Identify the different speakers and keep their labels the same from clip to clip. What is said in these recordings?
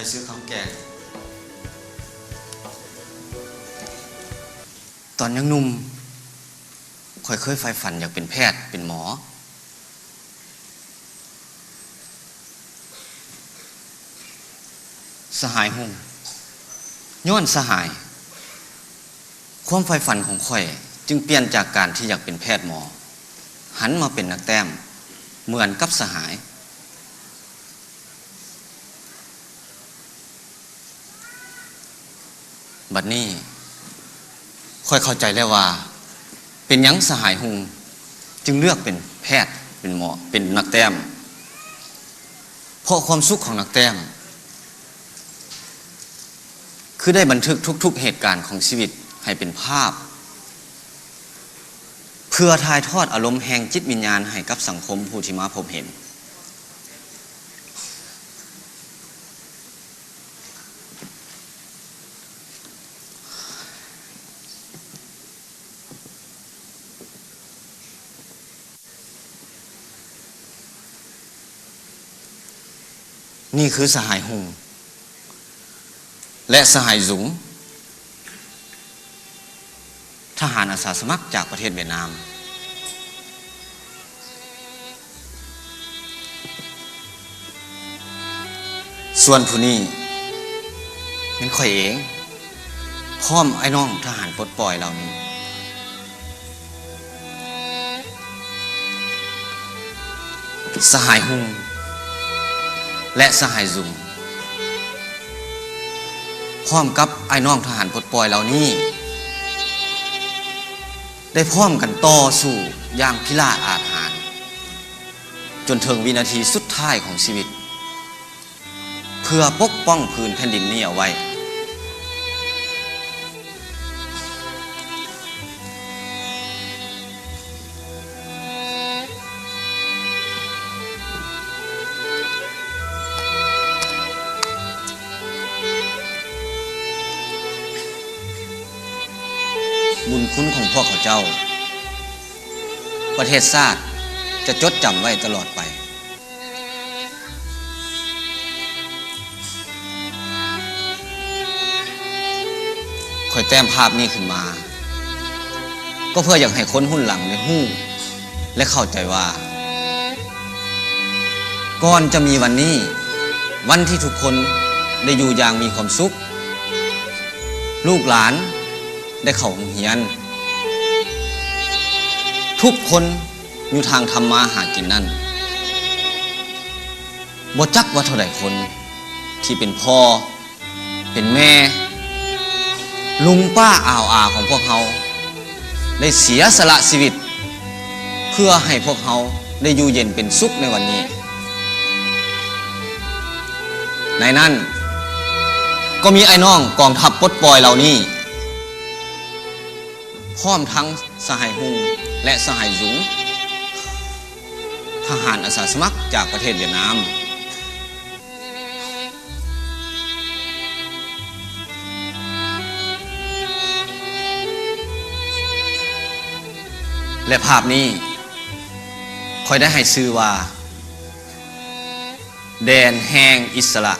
Speaker 1: อยซื้อข้าวแกงตอนยังหนุ่มค่อยเคยใฝ่ฝันอยากเป็นแพทย์เป็นหมอสหายหงย้อนสหายความใฝ่ฝันของข่อยจึงเปลี่ยนจากการที่อยากเป็นแพทย์หมอหันมาเป็นนักแต้มเหมือนกับสหายบัดนี้ค่อยเข้าใจแล้วว่าเป็นหยังสหายหงจึงเลือกเป็นแพทย์เป็นหมอเป็นนักแต้มเพราะความสุขของนักแต้มคือได้บันทึกทุกๆเหตุการณ์ของชีวิตให้เป็นภาพเพื่อถ่ายทอดอารมณ์แห่งจิตวิญญาณให้กับสังคมผู้ที่มาพบเห็นนี่คือสหายหงและสหายสุงทหารอาสาสมัครจากประเทศเวียดนามส่วนผู้นี้เป็นข่อยเองพร้อมไอ้น้องทหารปลดปล่อยเหล่านี้สหายหงและสหายสุงพร้อมกับไอ้น้องทหารปลดปล่อยเหล่านี้ได้พร้อมกันต่อสู้อย่างพิราศอาถรรพ์จนถึงวินาทีสุดท้ายของชีวิตเพื่อปกป้องพื้นแผ่นดินนี้เอาไว้บุญคุณของพวกเขาเจ้าประเทศชาติจะจดจำไว้ตลอดไปคอยแต้มภาพนี้ขึ้นมาก็เพื่ออยากให้คนหุ้นหลังได้ฮู้และเข้าใจว่าก่อนจะมีวันนี้วันที่ทุกคนได้อยู่อย่างมีความสุขลูกหลานได้เข้าโรงเรียนทุกคนอยู่ทางทำมาหากินนั่นบ่จักว่าเท่าใดคนที่เป็นพ่อเป็นแม่ลุงป้าอ่าวอาของพวกเขาได้เสียสละชีวิตเพื่อให้พวกเขาได้อยู่เย็นเป็นสุขในวันนี้ในนั้นก็มีไอ้น้องกองทัพปลดปล่อยเหล่านี้พร้อมทั้งสหายฮุงและสหายสุงทหารอาสาสมัครจากประเทศเวียดนามและภาพนี้ค่อยได้ให้ชื่อว่าแดนแห่งอิสระ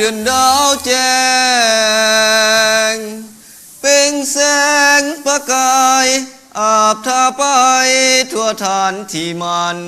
Speaker 1: ดือนดาวแจ้งเปล่งแสงประกายอาบทาไปทั่วฐานที่มัน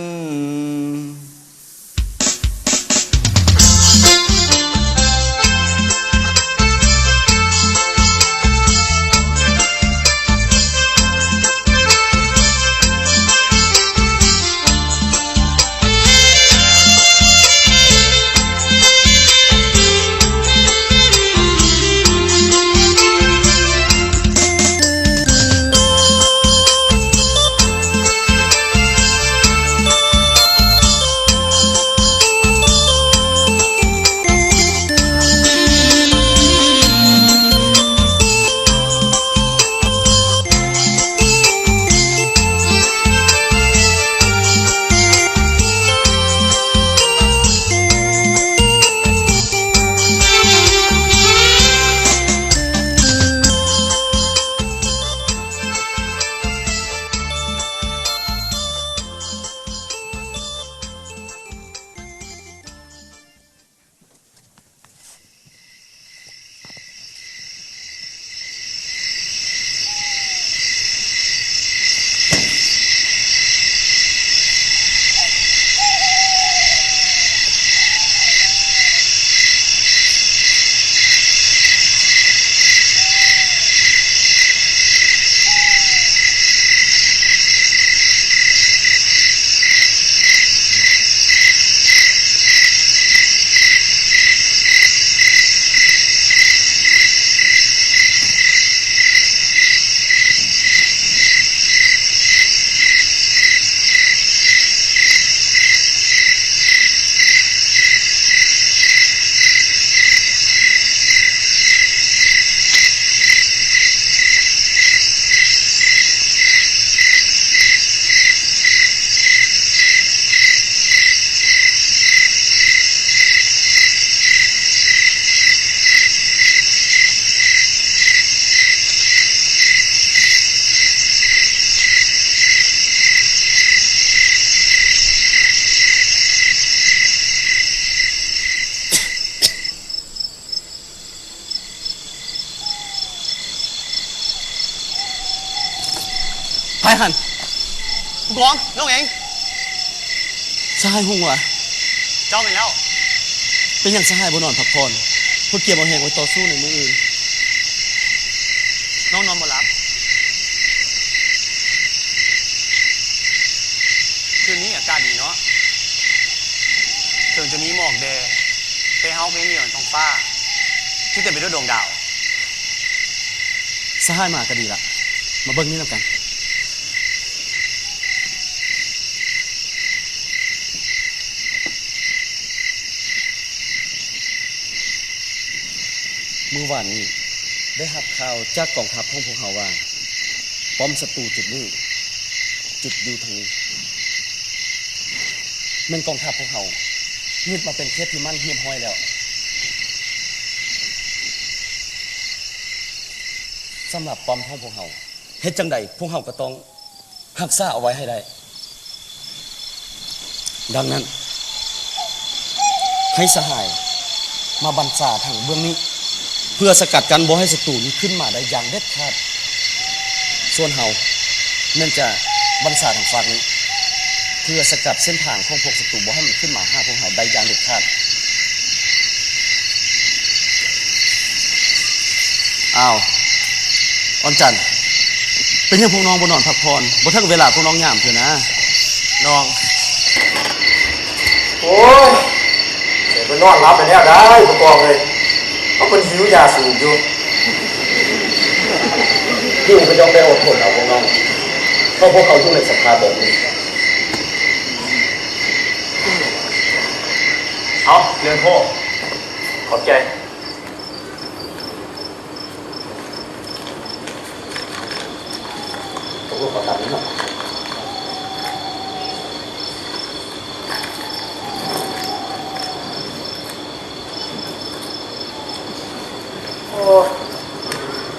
Speaker 2: ไปหันผู้กองน้องเอง
Speaker 1: สหายหงวะ
Speaker 2: เจ้าไปแล้ว
Speaker 1: เป็นอย่างสหายบ่นอนพักผ่อนเพื่อเก็บเอาแหงไว้ต่อสู้ในมืออื่น
Speaker 2: น้องนอนบ่หลับคืนนี้อากาศดีเนาะถึงจะมีหมอกแดงแต่เฮาไม่มีเหมือนท้องฟ้าที่จะไปด้วยดวงดาว
Speaker 1: สหายมาก็ดีละมาเบิ่งนี่แล้วกันเมื่อวานนี้ได้รับข่าวจากกองทัพของพวกเขาว่าป้อมศัตรูจุดนี้จุดอยู่ทางนี้แม่นกองทัพพวกเขายึดมาเป็นเขตที่มั่นเฮียมห้อยแล้วสำหรับป้อมของพวกเขาเฮ็ดจังใดพวกเขาก็ต้องรักษาเอาไว้ให้ได้ดังนั้นให้สหายมาบรรษาทางเบื้องนี้เพื่อสกัดกันบ่ให้ศัตรูนี้ขึ้นมาได้อย่างเด็ดขาดส่วนเฮานั่นจะบรรษาทางฝั่งนี้เพื่อสกัดเส้นทางของพวกศัตรูบ่ให้มันขึ้นมาหาพวกเฮาได้อย่างเด็ดขาดอ้าวอ่อนจันทร์เป็นยังพวกน้องบ่นอนพักผ่อนบ่ถึงเวลาพวกน้องยามเถอะนะน้อง
Speaker 3: โอ้ยเดี๋ยวไปนอนรับไปแล้วได้ผู้กองเลยเพราะคนหิวยาสูบอยู่ยิ่งไปยอมไปอดทนเอาพวกน้องเพราะพวกเขาอยู่ในสภาพแบบนี้เอาเรียนพ่อขอบใจผมก็ขอตามนี้หน่อย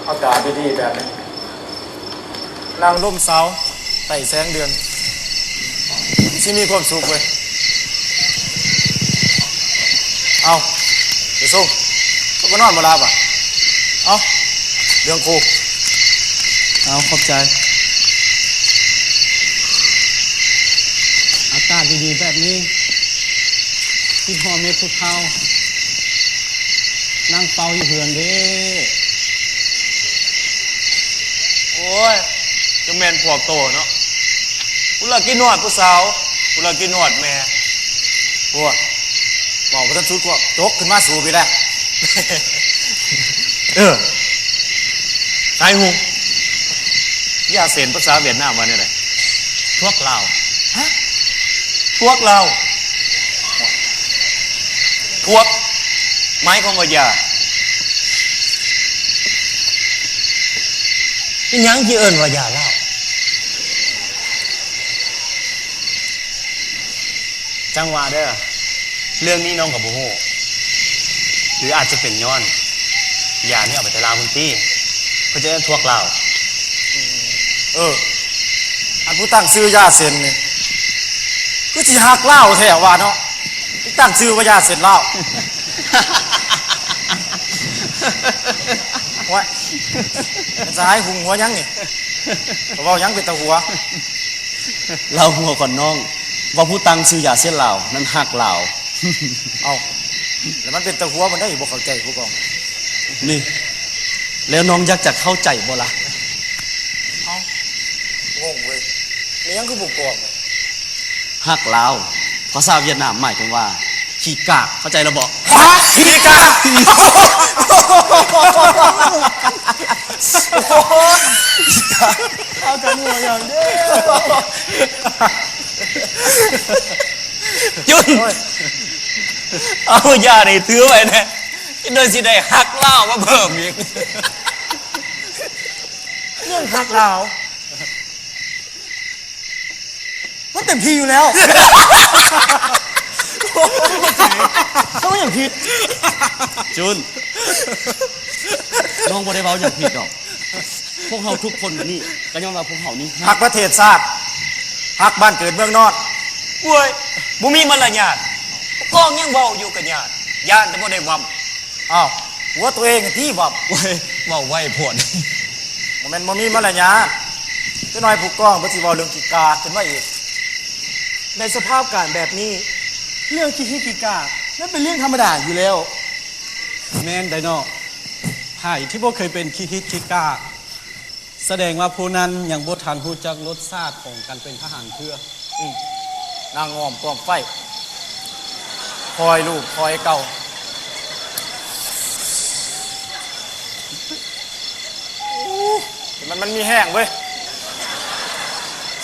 Speaker 3: อากาศดีๆแบบนี้นั่งร่มเสาไต่แสงเดือนที่มีความสุขเว้ยเอาไปส่ง ก็นอนมาลาบอ่ะเอาเรื่องกู
Speaker 4: เอาขอบใจอากาศดีๆแบบนี้ที่พ่อเม็ดพุทเทานั่งเฝ้าอยู่เฮือนเด้
Speaker 2: โอ้ยจะแมนพวกโตเนาะกูเลิกกินนวดผู้สาวกูเลิกกินนวดแม่
Speaker 3: พวกบอกว่าท่านชุดกูจกขึ้นมาสู่ไปแล้ว
Speaker 2: นายฮุงย่าเสียนภาษาเวียดนามว่าเนี่ยไรพวกเราฮะพวกเราพวกไม้ของว่ายาเป็นยังที่เอิญว่ายาเล่าจังหวะเด้อเรื่องนี้น้องกับโบโหหรืออาจจะเป็นย้อนยานี่เอาไปตลาดคุณตี้เพื่อจะได้ทวกเรา
Speaker 3: อันผู้ตั้งชื่อยาเซนนี่ก็สิหักเล่าแท้ว่าเนาะตั้งชื่อว่ายาเซนเล่าโอ้ยมันจะให้หุงหัวยังนี่เว้ายังเป็นตะหัว
Speaker 4: เราหัวก่อนน้องว่าผู้ตังซื้อยาเส้นเหล่านั้นหักเหล่า
Speaker 3: เอาแล้วมันเป็นตะหัวมันได้บ่เข้าใจผู้กอง
Speaker 4: นี่ แล้วน้องอยากจะเข้าใจบ่ละ
Speaker 3: เอางงเว้ยนี่ยังคือผู้กองเลย
Speaker 4: หักเหล่าภาษาเวียดนามหมายถึงว่าขี้กากเข้าใจระบอก
Speaker 3: พี่กาเอากันหัวอย่างเด้อ
Speaker 2: จุนเอายาในถือไว้นะโดยสิได้หักเหล้ามาเพิ่มอีก
Speaker 3: เรื่องหักเรามันเต็มที่อยู่แล้วเขาอย่างผิด
Speaker 4: จุนน้องบ่ได้เว้าอย่างผิดหรอกพวกเราทุกคนนี่ก็ยอมรับพวกเรานี่
Speaker 3: หักประเทศชาติหักบ้านเกิดเมืองนอน
Speaker 2: เว้ยบุมีมารยาทกองยังเว้าอยู่กับญาติญาติแต่บ่ได้วำ
Speaker 3: อ้าวหัวตัวเองที่แบบ
Speaker 2: เว้ยเว้าไว้พวด
Speaker 3: มันมีมารยาทจะน้อยผู้กองเพื่อสิเว้าเรื่องกิกาขึ้นมาอีกในสภาพการแบบนี้เรื่องกิกานั่นเป็นเรื่องธรรมดาอยู่แล้ว
Speaker 4: แม่นไดโนไผ่ที่บ่เคยเป็นขี้ฮิตขี้กล้าแสดงว่าผู้นั้นยังบ่ทันรู้จักรสชาติของการเป็นทหารเพื่อน
Speaker 3: างงอมกองไฟคอยลูกคอยเก่ามันมีแห้งเว้ย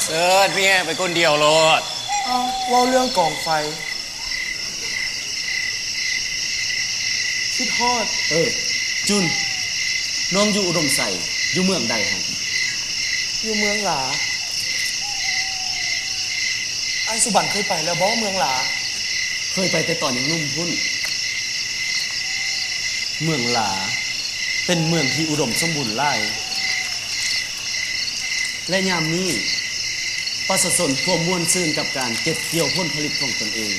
Speaker 2: เสิร์ชเมียไปคนเดียวโลด
Speaker 3: ว่าเรื่องกองไฟคิดฮอด
Speaker 4: จุนน้องอยู่อุดมใส่อยู่เมืองใดฮะ
Speaker 3: อยู่เมืองหลาไอ้สุบันเคยไปแล้วบ่เมืองหลา
Speaker 4: เคยไปแต่ตอนยังหนุ่มพุ่นเมืองหลาเป็นเมืองที่อุดมสมบูรณ์หลายและยามนี้ประชาชนควมม่วนซื่นกับการเก็บเกี่ยวผลผลิตของตนเอง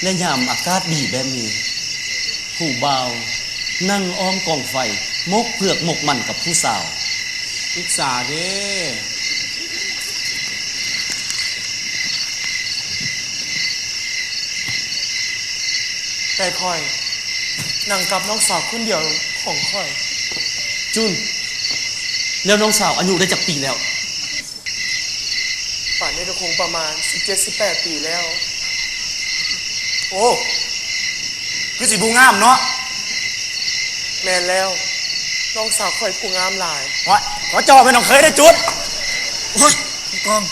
Speaker 4: และยามอากาศดีแบบนี้ผู้บ่าวนั่งอ้อมกองไฟมกเผือกมกมันกับผู้สาวศึกษาเด้
Speaker 3: แต่คอยนั่งกับน้องสาวคนเดียวของคอย
Speaker 4: จุนแล้วน้องสาวอายุได้จากปีแล้ว
Speaker 3: ป่านนี้ก็คงประมาณ 17-18 ปีแล้ว โอ้คือสิบูงามเนาะแมนแล้วน้องสาวคอยกูงามหลายว้ายขอจอเป็นน้องเคยได้จุดโอ้ยผู้กอง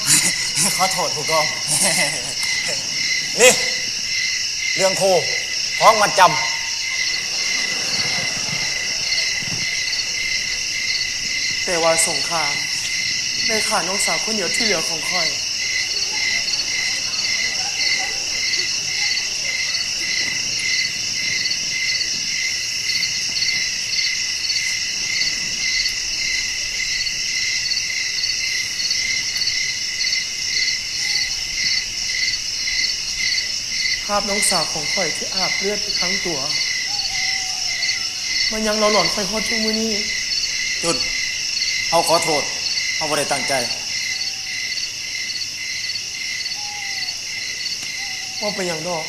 Speaker 3: ขอโทษผู้กอง นี่ เรื่องโคพ้องมาจำแต่ว่าสงครามในขาน้องสาวคนเดียวที่เหลือของคอย ภาพน้องสาวของข่อยที่อาบเลือดไปทั้งตัว มันยังหลอนๆไปฮอดชั่วมื้อนี้
Speaker 5: จุดเขาขอโทษเขาบ่ได้ตั้งใจ
Speaker 3: ว่าไปอย่างดอก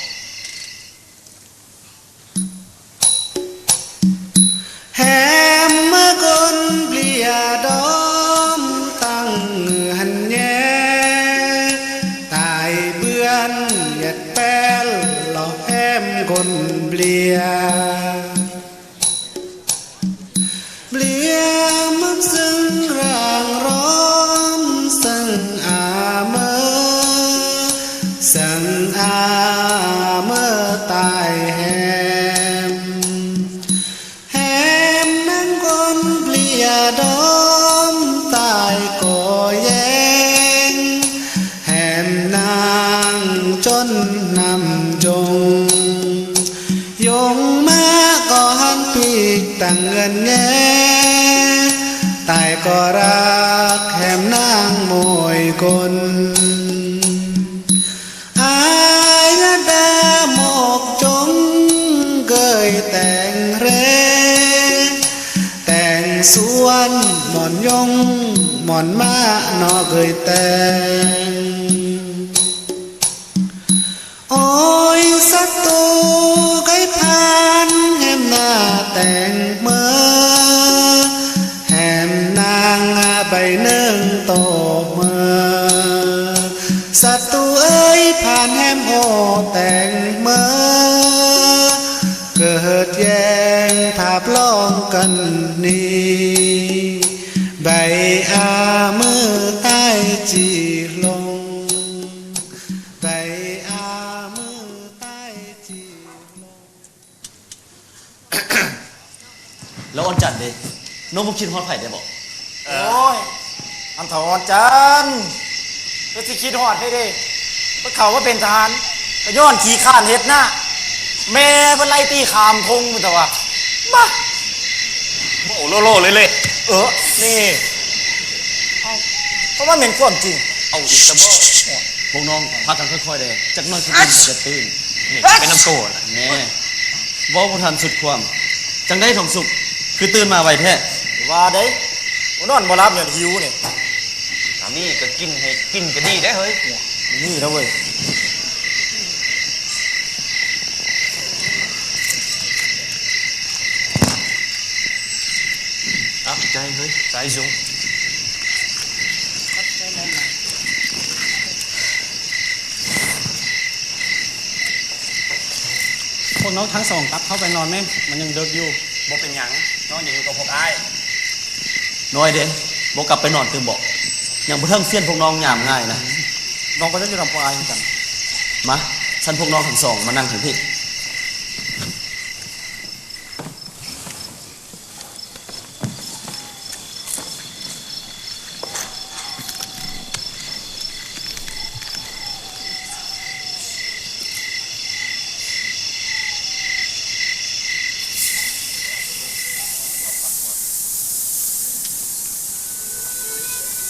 Speaker 3: แฮมเมื่อกนเปลี่ยดอมตั้งหันแย่ตายเบื่อนเหยียดแป้ลหลอกแฮมคนเปลี่ยเปลี่ยมันซึ่งร่างร้อมซึ่งอาเมื่อซึ่งอาเมื่อตายแฮมแฮมนั่งคนเปลี่ยดอมตายก่อแย้งแฮมนางจนนำจงยงมาก็หันปีกตั้งเงินแง่ตายก็รักแฮมนางมวยคนอายดาหมอกจงเกยแต่งเรแต่งสวนหมอนยงหมอนมานอเกยแต่งโอ้ยสักตูไก่พานแฮมหน้าแต่งเมื่อแฮมนางใบเนื่องโตเมื่อสัตตูเอ้ยผ่านแฮมโอแต่งเมื่อเกิดแย้งภาพลองกันนี้ใบอามือใต้จีลงใบอามือใต้จีลง
Speaker 1: แล้วอ่อนจัดเลยน้องบุคิดฮอดไผ่ได้บอก
Speaker 5: โอ้ยอันถอนจันก็สิคิดฮอดให้เด้เพราะเขาว่าเป็นทหารก็ย้อนขี่ข้านเฮ็ดหน้าแม่เพิ่นไล่ตีขามทงแต่ว่ามา
Speaker 2: โอ้โลโลเลย
Speaker 5: นี่เอาเพราะว่าเป็นความจริง
Speaker 1: เอาอีกตะบ่พวกน้องพากันค่อยๆเลยจักหน้อยคือจะตื่น
Speaker 2: นี่เป็นน้ำโซ่ล่ะ
Speaker 1: แน่เว้าบ่ทันสุดความจังได้ทองสุขคือตื่นมาไวแท้
Speaker 5: ว่าเด้บ่นอนบ่หลับอย่างหิวนี่
Speaker 2: อันนี้ก็กินให้กินก็ดีได้เฮ้ย
Speaker 5: นี่นะเว้ย
Speaker 2: อ่ะใจเฮ้ยใจสูง
Speaker 4: พวกน้องทั้งสองกลับเข้าไปนอนไหมมันยังดึกอยู่
Speaker 2: บ่เป็นหยังนอนอยู่กับพวกอ้าย
Speaker 1: น้อยเด้บ่กลับไปนอนตื่นบอกอย่างบ่เทิงเสี้ยนพวกน้องยามง่ายนะ
Speaker 5: น้องก็จะอยู่ลำปางเหมือนกัน
Speaker 1: มาฉันพวกน้องทั้งสองมานั่งถึงพี่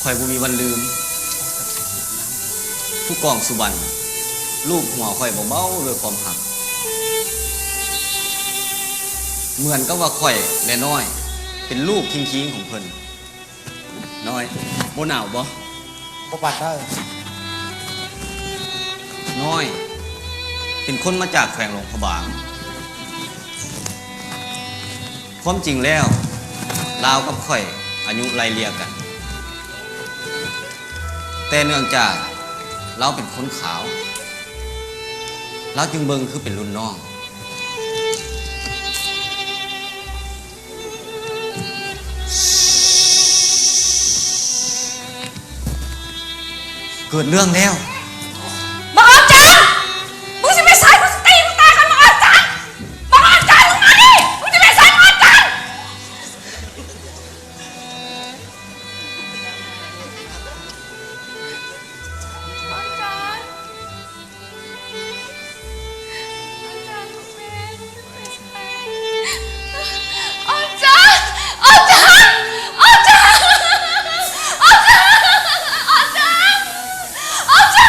Speaker 1: ข่อยบ่มีวันลืมผู้กองสุวรรณลูกหัวข่อยเบาๆด้วยความหักเหมือนกับว่าข่อยและน้อยเป็นลูกคิงๆของเพิ่นน้อยบ่หนาวบ่
Speaker 5: บ่ปัดได้
Speaker 1: น้อยเป็นคนมาจากแขวงหลวงพระบางความจริงแล้วลาวกับข่อยอายุไล่เลี่ยกันแต่เนื่องจากเราเป็นคนขาวเราจึงเบิ่งคือเป็นรุ่นน้องเกิดเรื่องแล้ว
Speaker 6: บังอาจจังมึงจะไปใส่มึงจะตีมึงตายกันบังอาจจังบังอาจจังมึงมาดิมึงจะไปใส่บังอาจจังอาจารย์อาจารย์อาจารย์อาจารย์อาจารย์อาจารย์อาจารย์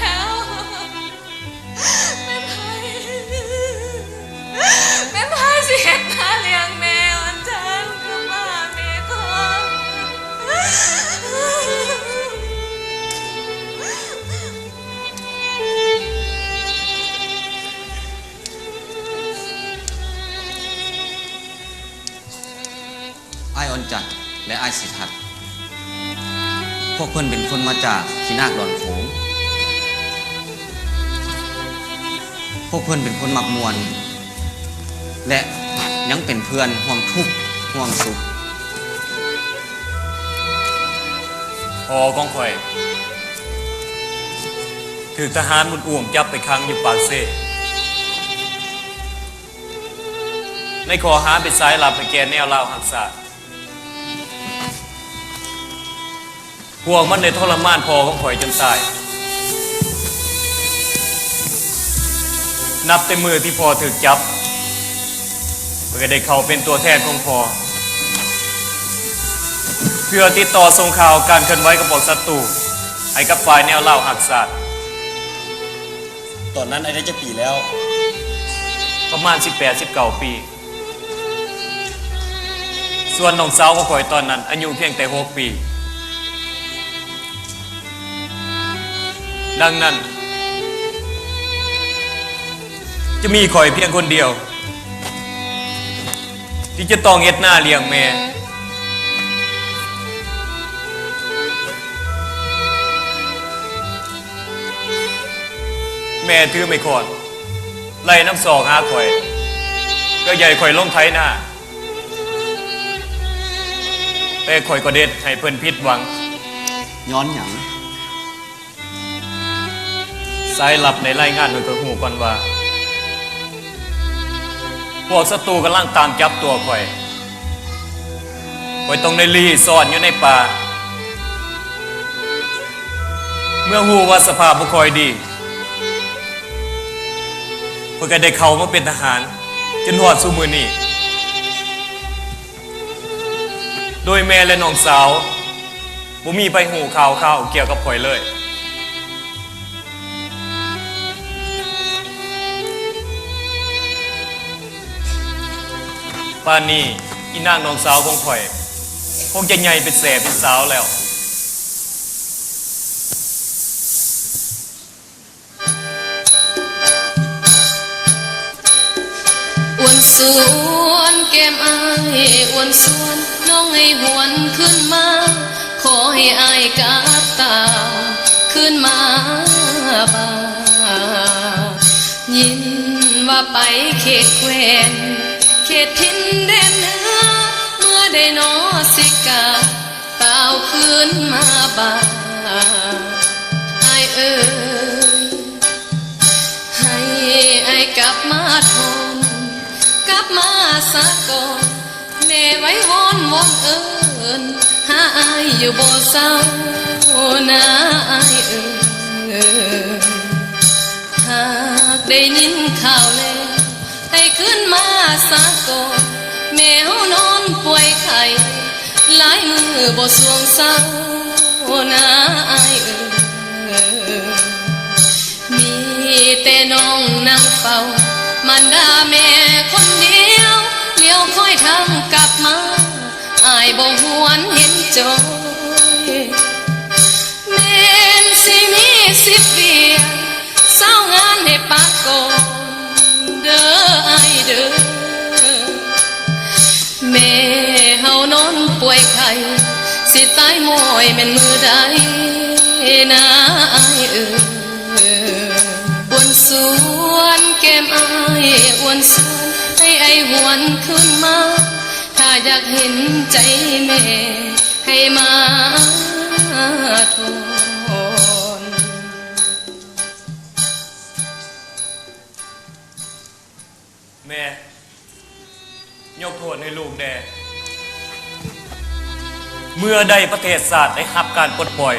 Speaker 6: แล้วแม่ไพ่สิเฮ็ดมาเลี้ยงแม่วันจันทร์ก็มาแม่ก่อน
Speaker 1: อ้ายอ่อนจันทร์และอ้ายสิทัศน์พวกเพิ่นเป็นคนมาจากที่นาคดอนโขงพวกเพิ่นเป็นคนมักมวน และยังเป็นเพื่อนห่วมทุกข์ห่วมสุข
Speaker 7: พอของข่อยถือทหารมุดอ่วมจับไปขังอยู่ปากเซ่ในขอหาเป็นสายลับไปแก่แนวเล่าหักษาพวกมันได้ทรมานพอของข่อยจนตายนับแต่มือที่พอถูกจับเพื่อได้เขาเป็นตัวแทนของพอเพื่อติดต่อส่งข่าวการเคลื่อนไหวกับพวกศัตรูให้กับฝ่ายแนวเล่าหักษา
Speaker 2: ตอนนั้นไอ้ได้จะปีแล้ว
Speaker 7: ประมาณ 18-19 ปี ส่วนน้องสาวของข่อยตอนนั้นอายุเพียงแต่ 6 ปี ดังนั้น จะมีข่อยเพียงคนเดียว ที่จะต้องเฮ็ดหน้าเลี้ยงแม่ แม่ถือไม่ขอดไล่น้ำศอกหาข่อยก็ใหญ่ข่อยลงไถหน้าแต่ข่อยก็เด็ดให้เพิ่นผิดหวัง
Speaker 1: ย้อนหยัง
Speaker 7: สายลับในรายงานมันก็หูก่อนว่า พวกศัตรูกำลังตามจับตัวข่อยต้องได้ลีซ่อนอยู่ในป่า เมื่อหูว่าสภาพบ่ค่อยดีเพิ่นก็ได้เข้ามาเป็นทหารจนฮอดซุมื้อนี้โดยแม่และน้องสาวบ่มีไปหูข่าวเกี่ยวกับข่อยเลยป่านนี้อีนางน้องสาวของข่อยคงจะใหญ่เป็นแสเป็นสาวแล้ว
Speaker 6: อ้วนสวนแก้มอายอ้วนสวนน้องให้หวนขึ้นมา ขอให้อายกาบตาขึ้นมาบ้างยินว่าไปเขตแควนเขตทินแดนเหนือเมื่อได้นอสิกาเต้าขึ้นมาบ้างอายเอ่ยให้อายกลับมาทนกลับมาสะก่อนแม่ไว้วอนเอิญหาอายอยู่บ่เศร้านะอายเอิญหากได้ยินข่าวแล้วให้ขึ้นมาสะก่อนแม่เฮานอนป่วยไข้หลายมือบ่สวงเศร้านะอายเอิญมีแต่น้องนั่งเฝ้ามันด่าแม่คนเดียวเลี้ยวคอยทำกลับมาอายบ่หวนเห็นจอยแม่นสิมี10 ปีเศร้างานให้ปากก่อนเด้ออายเด้อแม่เฮานอนป่วยไข้สิตายมอยแม่นมือใดนะอายเอ่ยอ้วนสวนแก้มอายอ้วนสวนให้ไอหวนขึ้นมา ถ้าอยากเห็นใจแม่ให้มาทน
Speaker 7: แม่ยกโทษให้ลูกแด่เมื่อใดประเทศศาสตร์ได้รับการปลดปล่อย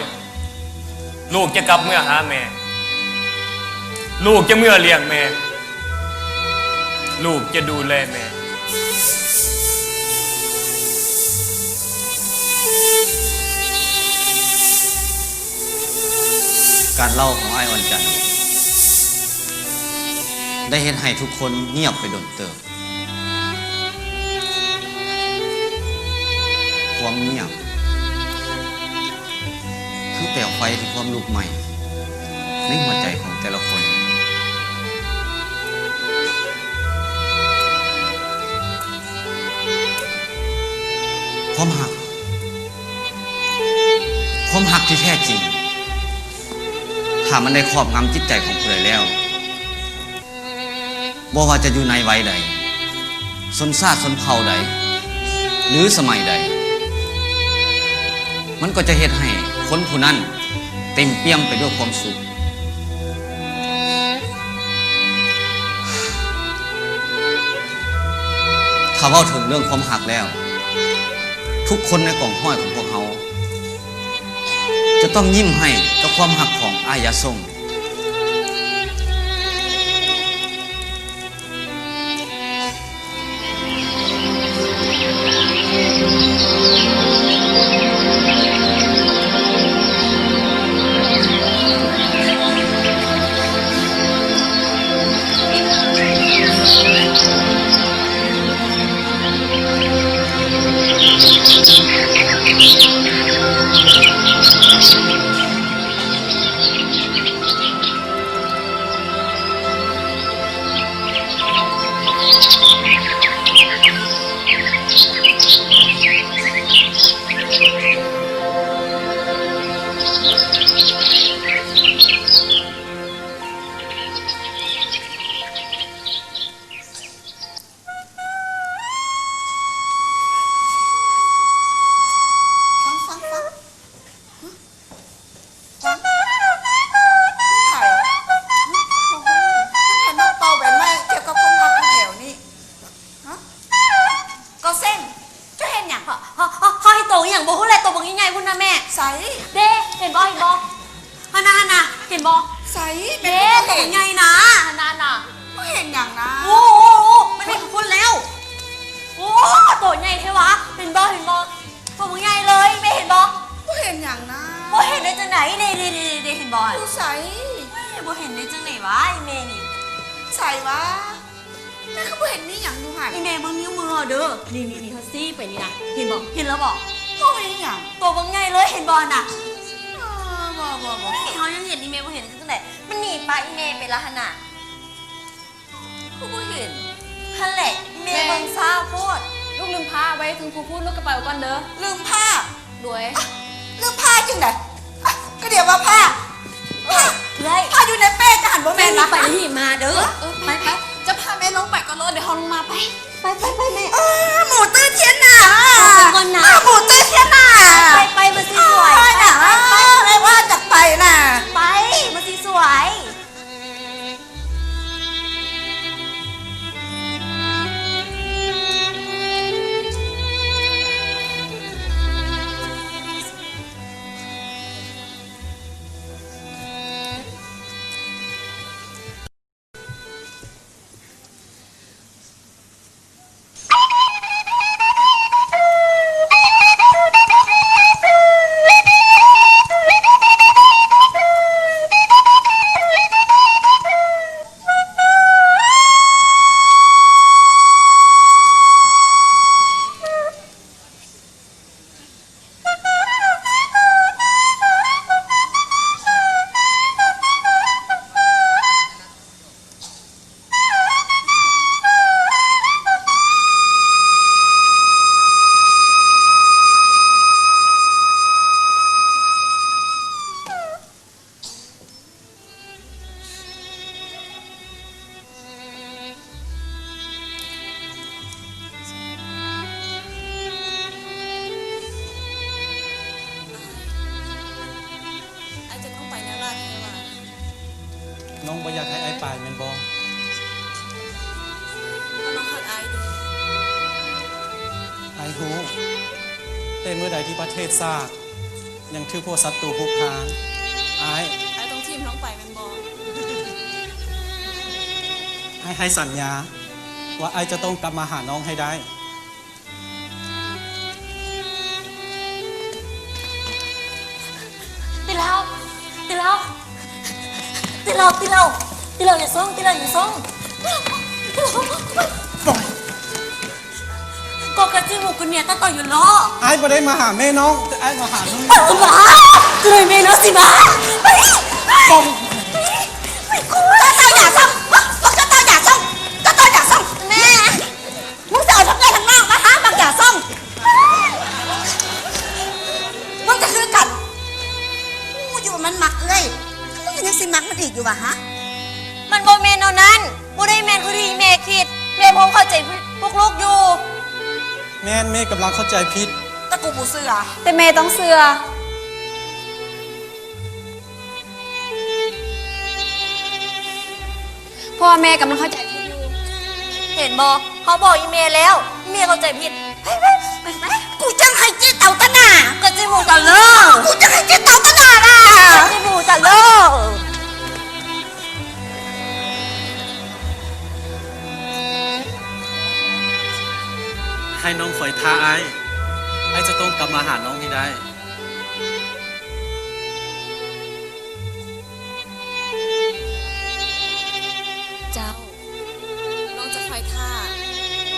Speaker 7: ลูกจะกลับเมื่อหาแม่ลูกจะเมื่อเลี้ยงแม่ลูกจะดูแลแม่ก
Speaker 1: การเล่าของไอ้ายอ่อนจันทร์ได้เห็นให้ทุกคนเงียบไปโดนเติบความเงียบคือเปลวไฟที่ความลุกใหม่ในหัวใจของแต่ละคน ความหักที่แท้จริงถ้ามันได้ครอบงำจิตใจของผู้ใดแล้วบ่ว่าจะอยู่ในวัยใดชนชาติชนเผ่าใดหรือสมัยใดมันก็จะเฮ็ดให้คนผู้นั้นเต็มเปี่ยมไปด้วยความสุขถ้าเว้าถึงเรื่องความหักแล้วทุกคนในกล่องห้อยของพวกเขาจะต้องยิ้มให้กับความหักของอายาทรง
Speaker 4: น้องบ่อยากให้ไอ้ปายแม่นบ่
Speaker 8: น้องหักอายดิ
Speaker 4: ไอ้ฮู้แต่เมื่อใดที่ประเทศชาติยังถือพวกศัตรูคุกคามไอ้
Speaker 8: อายต้องทีมน้องไปเป็นบอล
Speaker 4: ให้สัญญาว่าไอ้จะต้องกลับมาหาน้องให้ได้
Speaker 6: ติดแล้ว
Speaker 9: ตีเราอย่าซ่องก็กระจิ้มกูเนี่ยตั้งต่ออยู่ล้อ
Speaker 4: ไอ้บ่ได้มาหาแม่น้องแต่ไอ้มาหาน้อง
Speaker 9: บ้าเลยเมย์สิบ้าไปกูตาอยากซ่องก็ตาอยากซ่องแม่มึงจะเอาทั้งไงทั้งนอกนะคะบางอย่าซ่องมึงจะคือกันกูอยู่มันมักเลยมึงยังสิมักมันอีกอยู่วะฮะมันโบเมนเอานั้นโบได้เมนคือที่เมย์คิดเมย์ผมเข้าใจพวกลูกอยู่
Speaker 4: แม่กำลังเข้าใจผิด
Speaker 9: แต่กูบูเสือแต่เมย์ต้องเสือพ่อแม่กำลังเข้าใจผิดอยู่เห็นบอกเขาบอกอีเมย์แล้วเมย์เข้าใจผิดไปกูจังให้เจ๊เต่าตะหน้าก็เจ๊หมูตะเลิกกูจังให้เจ๊เต่าตะหน้าล่ะเจ๊หมูตะเลิก
Speaker 4: ให้น้องฝอยท้าไอ้จะต้องกลับมาหาน้องให้ได้
Speaker 8: เจ้า น้องจะคอยท่า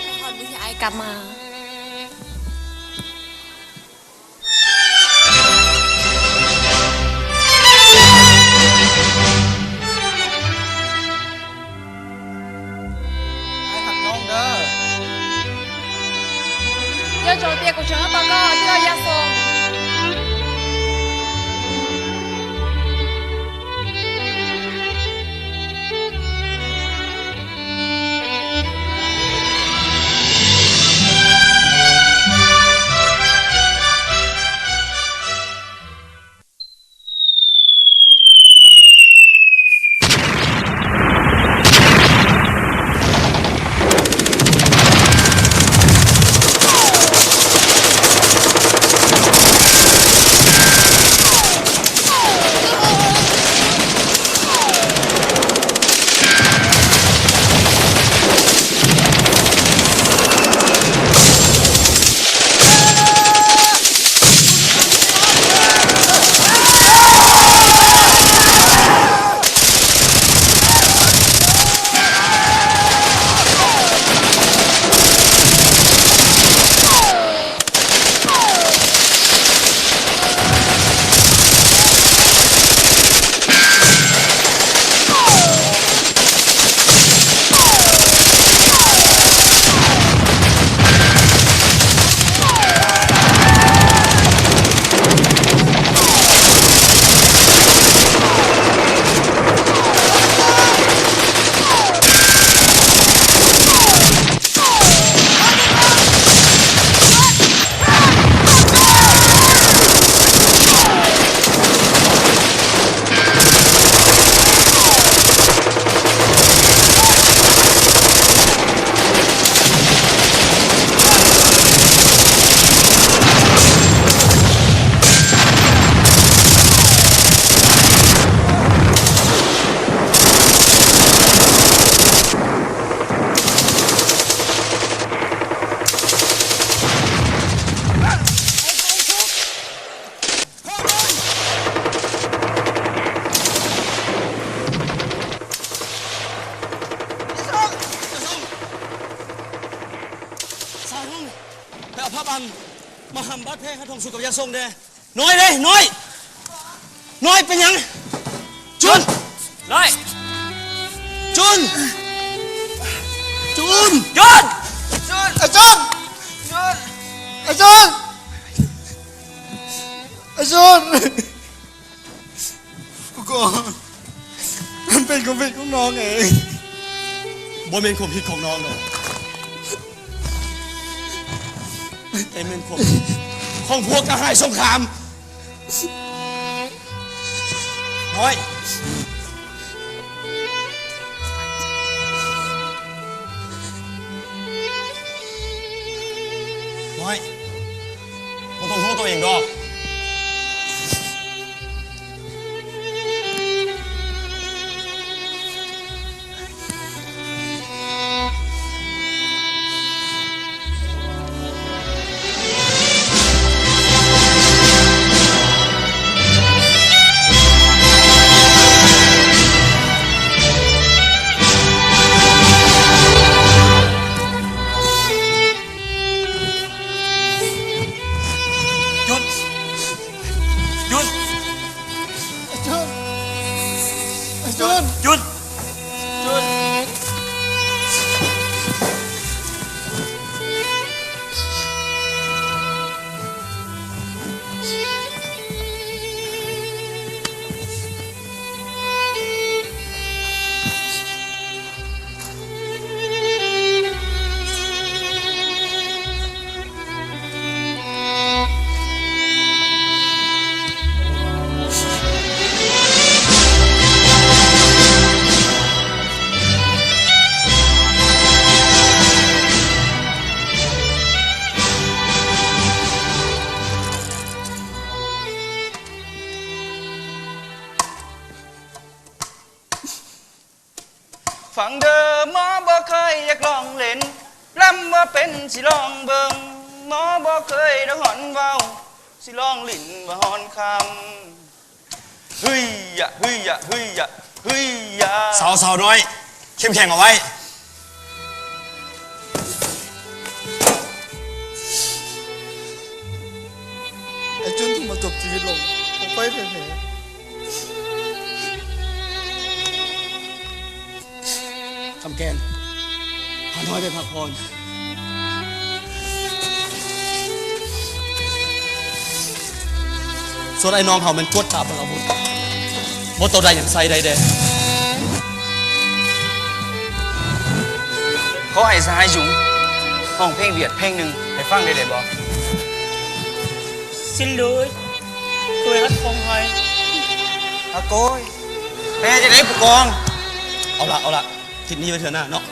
Speaker 8: ให้คอนวิทยาไอกลับมา
Speaker 4: ไอ้หักน้องเด้อ
Speaker 8: 要求别个什么报告就要押送。
Speaker 5: มาหำบัดแพ้ข้าทองสุกับยาทรงเด้น้อยเลยน้อยเป็นยังจุน
Speaker 7: น้อย
Speaker 5: จุน
Speaker 7: ยน
Speaker 5: อาจารย์กูก่อนมันเป็นความผิดของน้องเองบ่เป็นความผิดของน้องหรอกแต่เป็นความผิดของพวกทหารสงครามน้อยมึงต้องโทษตัวเองดอก
Speaker 10: ฟังเดิมหมอบ่เคยอยากลองเล่นลำว่าเป็นสิลองเบิงหมอบ่เคยได้หอนเว้าสิลองลิ้นว่าหอนคำเฮ้ยยะเฮ้ยยะเฮ้ยยะเฮ้ยยะ
Speaker 2: สาวน้อยเข้มแข็งเอาไว้
Speaker 3: ไอ้จุนถึงมาจบชีวิตลงผมไปแผล
Speaker 4: ทำแกนพาน้อยไปพักผ่อนส่วนไอ้น้องเขามันกดตาเป็นอาวุธบ่ตัวใดอย่างใส่ใดแดง
Speaker 10: เขาให้สหายจุ๋มห้องเพลงเวียดเพลงหนึ่งให้ฟังได้บ่
Speaker 2: xin lỗi tôi hát không hay
Speaker 10: อาโกยแม่จะได้ผู้กอง
Speaker 4: เอาละทิศนี้ไปเถอะหน้าเนาะ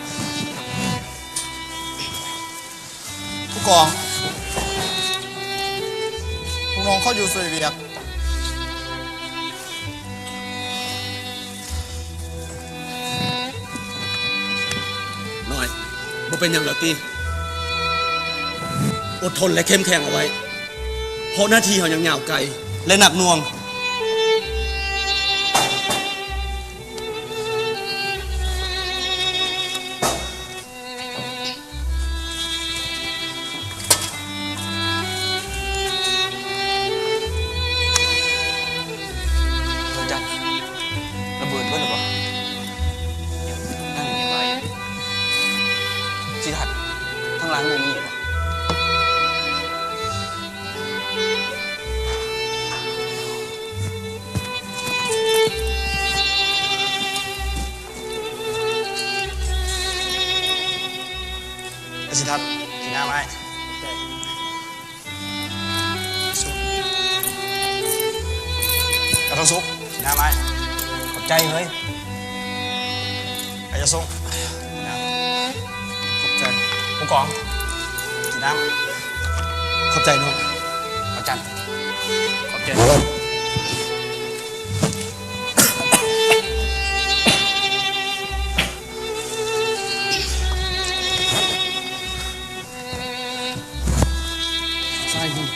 Speaker 3: ผู้กองพวกน้องเขาอยู่สวยเวียก
Speaker 4: น้อยบ่เป็นอย่างหรอกตีอดทนและเข้มแข็งเอาไว้เพราะหน้าที่เขายังยาวไกลและหนักหน่วง
Speaker 10: จันระเบิดเบิ้ลหรือเปล่านั่งอยู่ไหนสิทัดทั้งหล้างมือมีหรือเปล่า
Speaker 2: สิทัศน์สีหน้าไม้กระทงซุกสีหน้าไม้ขอบใจเฮ้ยไอ้ยาซุกขอบใจผู้กองสีน้ำ
Speaker 4: ขอบใจน้อง
Speaker 2: ขอบจัน
Speaker 7: ขอบใจ
Speaker 4: ใช่คุณ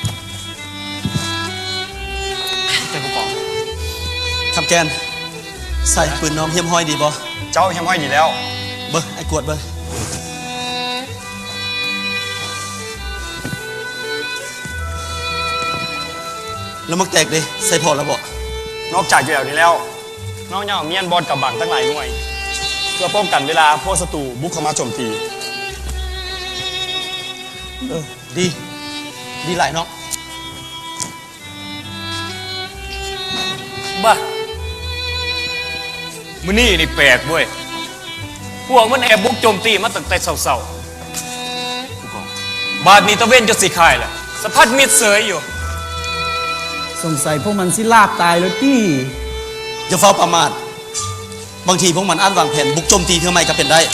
Speaker 2: เป็นผู้กอง
Speaker 4: ทำแกนใส่ปืนน้องเฮียมห้อยดีบ่
Speaker 2: เจ้าเฮียมห้อยดีแล้ว
Speaker 4: เบิ่งไอ้กวดเบิ่งแล้วมักแตกดิใส่พอแล้วบ่
Speaker 2: นอกจากอยู่แล้วนี้แล้วน้องยังเอาเมียนบอลกับบังตั้งหลายหน่วย เพื่อป้องกันเวลาพวกศัตรูบุกเข้ามาโจมตี
Speaker 4: ดีหลายเนาะ
Speaker 7: บ้ามื้อนี้นี่แปลกเว้ยพวกมันแอบบุกโจมตีมาตั้งแต่เช้าๆบาดนี้ตะเว้นจะสิคายแหละสะพัดมิดเสยอยู่
Speaker 4: สงสัยพวกมันสิลาบตายแล้วที่จะเฝ้าประมาทบางทีพวกมันอาจวางแผนบุกโจมตีเธอไม่ก็เป็นได้
Speaker 3: พ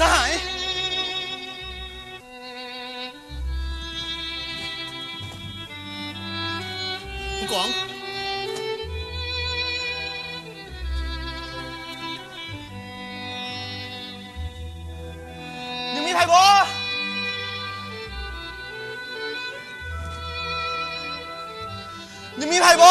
Speaker 3: สหายผู้กองยังมีไผ่บ่ยังมีไผ่บ่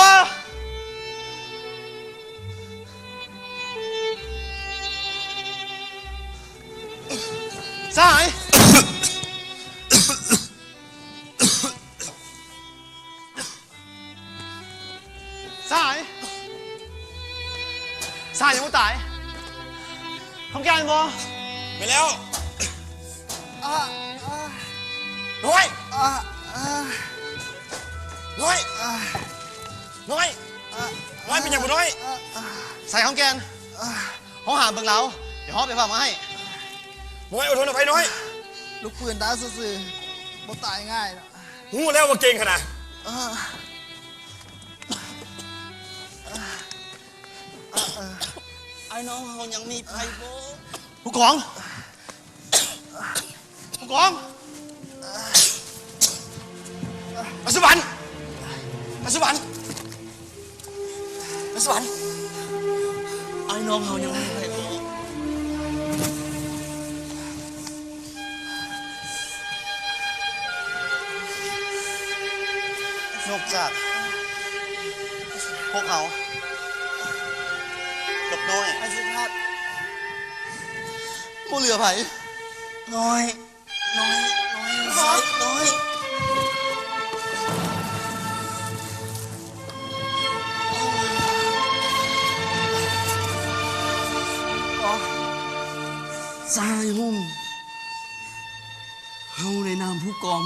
Speaker 3: สหายสหายสหายยังไม่ตายทำการบ่ไปแล้วน้อยน้อยน้อยน้อยเป็นอย่างบ่น้อยใส่ข้าวแกงห้องหามเบิ่งเราเดี๋ยวห้องไปฝากมาให้น้อยอดทนอภัยน้อย
Speaker 5: ลูกปืนตาซื่อๆบ่ตายง่ายหรอก
Speaker 3: หูแล้วว่าเก่งขนาดไอ้น้องเขายังมีไพ่โบผู้กองผู้กองอสุบันอสุบันอสุบันไอ้น้องเขายังมีไพ่โบนอกจากพวกเขากับน้อยไอ้สิพัดผู้เหลือไผ่น้อยน้อยน้อยน้อยสายหุ่มเฮาในนามผู้กอง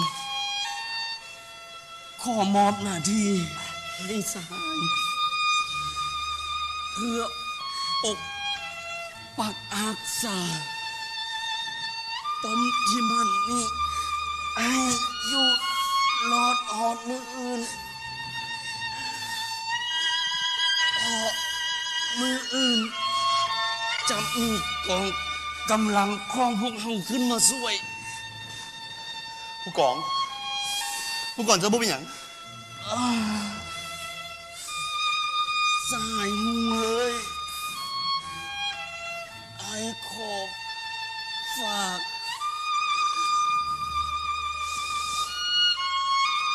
Speaker 3: ขอมอบหน้าที่ให้สหายเพื่อปกปักอารักษาต้มที่มันนี่ให้อยู่รอดหอดมืออื่นพอมืออื่นจะมีกองกำลังของพวกเราขึ้นมาช่วย ผู้กองจะบ่เป็นหยังสายหูเอ้ยไอ้ขอบฝาก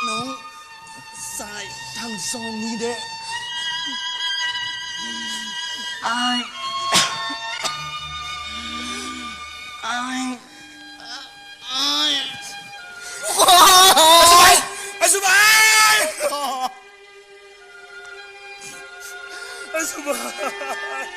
Speaker 3: น้องสายทางซองนี้เด้ไอ้ไอ้สุบัยไอ้สุบัยไอ้สุบัย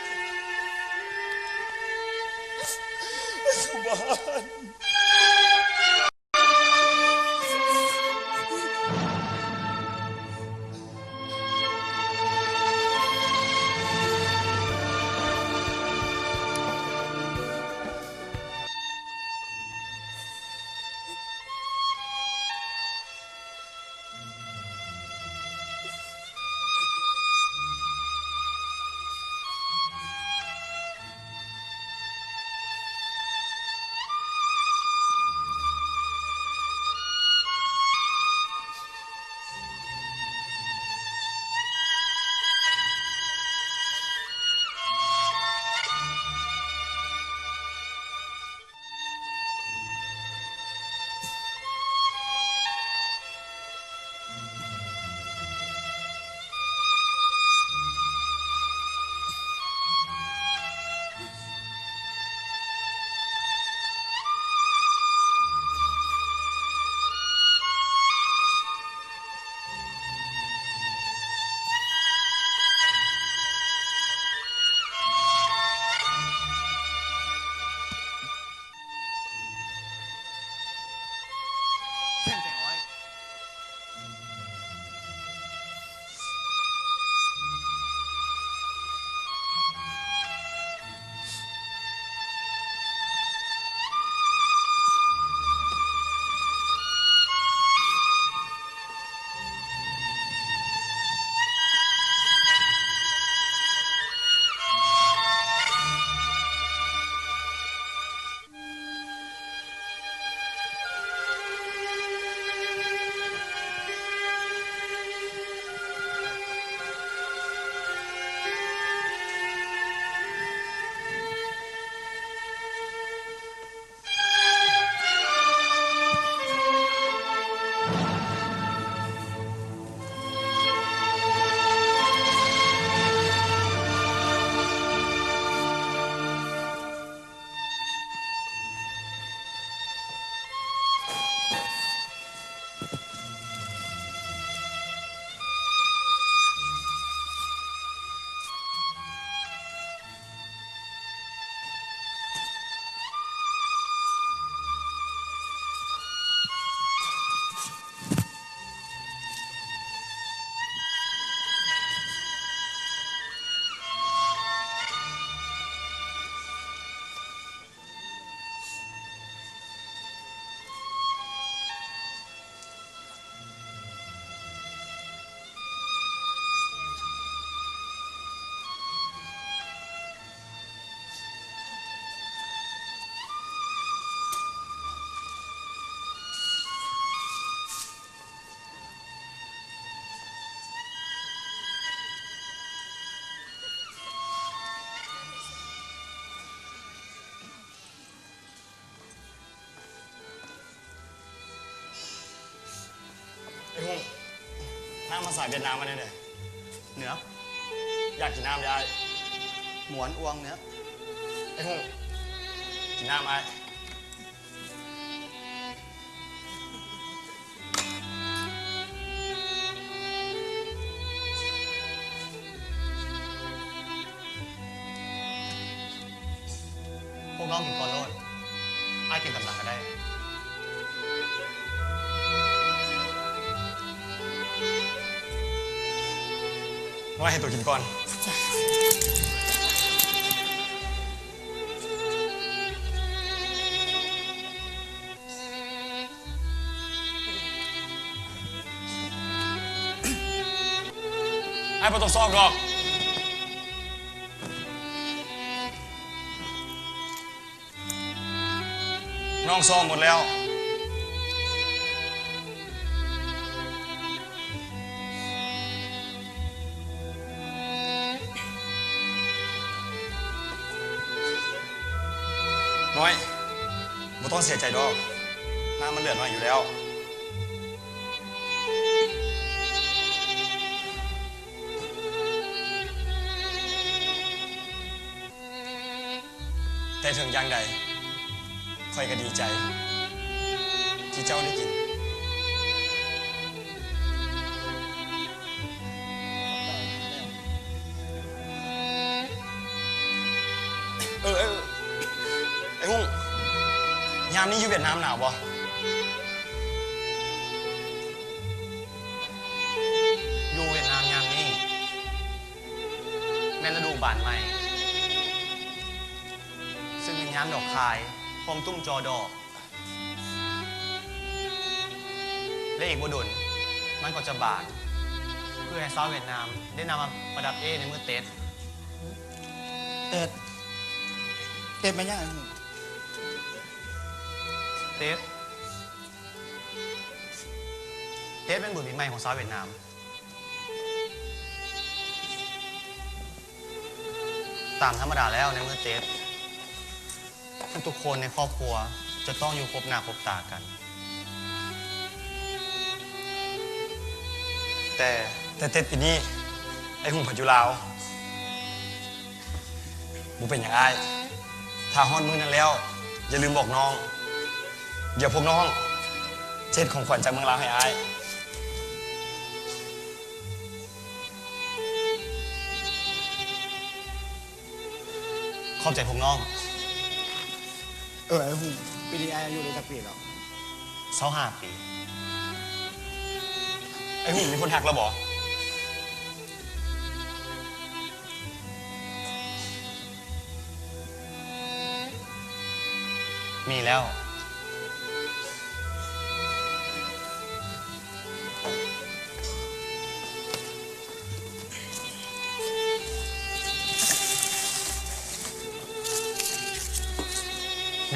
Speaker 2: น้ำมาใส่เวียดนามมาเนี่ย
Speaker 10: เหนือ
Speaker 2: อยากกินน้ำได้
Speaker 10: หมวนอวงเหนือ
Speaker 2: ไอ้หุ่งกินน้ำไอ้พวกน้องกินก่อนโลดไอ้กินตำหนักก็ได้ว่าให้ตัวกินก่อน ไอ้ประตูซอกดอกน้องซ้อมหมดแล้วน้อยบ่ต้องเสียใจดอกน้ำมันเหลือน้อยอยู่แล้วแต่ถึงอย่างใดค่อยก็ดีใจ ที่เจ้าได้กินไอ้หุ้งยามนี้อยู่เวียดนามหนาวบ่อยู่เวียดนามยามนี้แม่นฤดูบานใหม่ซึ่งเป็นยามดอกคายพร้อมตุ้มจอดอกและอีกบ่ดนมันก็จะบานเพื่อให้ชาวเวียดนามได้นำมาประดับในมือเต็ด
Speaker 5: เต็ดมันยังไง
Speaker 2: เต็ดเป็นบุญปีใหม่ของชาวเวียดนามตามธรรมดาแล้วในมือเต็ดทุกคนในครอบครัวจะต้องอยู่ครบหน้าครบตากัน แต่เต็ดปีนี้ไอ้หุ่งผัดอยู่ลาวบุเป็นอย่างไอ้ถ้าฮอนมือนั้นแล้วอย่าลืมบอกน้องเดี๋ยวพวกน้องเช็ดของขวัญจากเมืองลาวให้ไอ้ขอบใจพวกน้อง
Speaker 5: ไอ้หุ่นปีนี้อายุได้สักปีแล้ว
Speaker 2: 25 ปีไอ้หุ่นมีคนหักแล้วบอมีแล้ว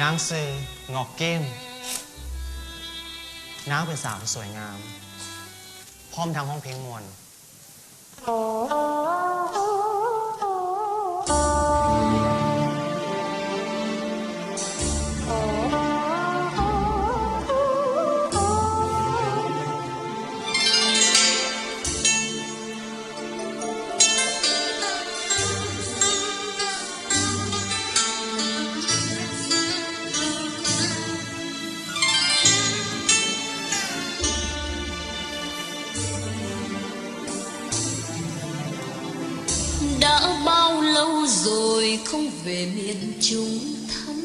Speaker 2: นางเซงอกเก้มนางเป็นสาวที่สวยงามพร้อมทางห้องเพลงมวล
Speaker 6: đã bao lâu rồi không về miền Trung thăm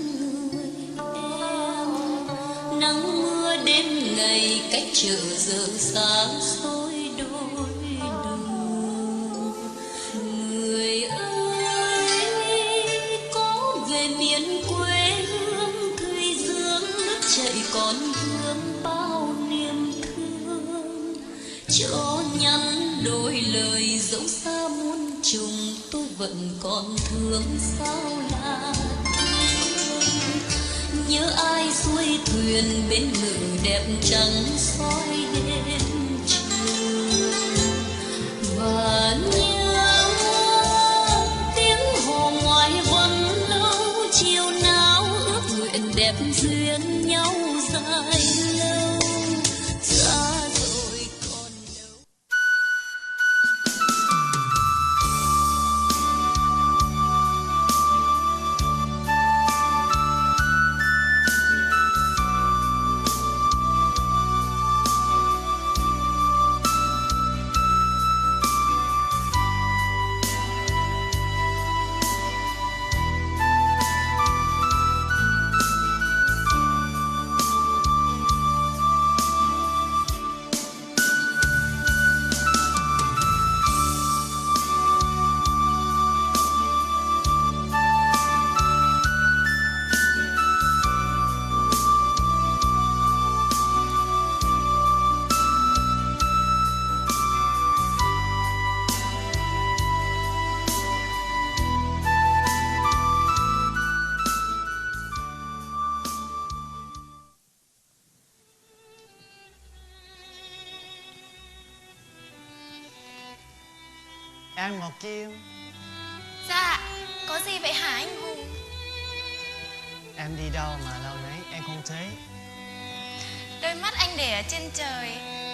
Speaker 6: người em nắng mưa đêm ngày cách chợ giờ xa xôi đôi đường người ơi có về miền quê hương thủy dương nước chảy còn vương bao niềm thương cho nhắn đôi lời dẫu xa muôn trùng tôi vẫn còn thương sao là nhớ ai xuôi thuyền bên ngự đẹp trắng soi đến trường và nhớ tiếng hò ngoài vẫn lâu chiều nào ước nguyện đẹp duyên nhau dài lâu xa rồi còn đâu
Speaker 2: em Ngọc Kim.
Speaker 9: Dạ, có gì vậy hả anh Hùng?
Speaker 2: Em đi đâu mà lâu nãy em không thấy?
Speaker 9: Đôi mắt anh để ở trên trời,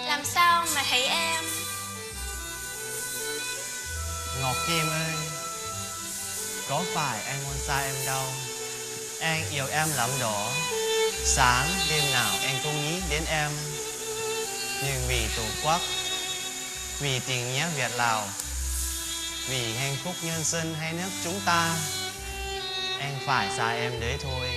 Speaker 9: làm sao mà thấy em?
Speaker 2: Ngọc Kim ơi, có phải anh muốn xa em đâu? Anh yêu em lắm đó. Sáng đêm nào anh cũng nghĩ đến em. Nhưng vì Tổ quốc, vì tình nghĩa Việt Lào, vì hạnh phúc nhân dân hai nước chúng ta, anh phải xa em đấy thôi.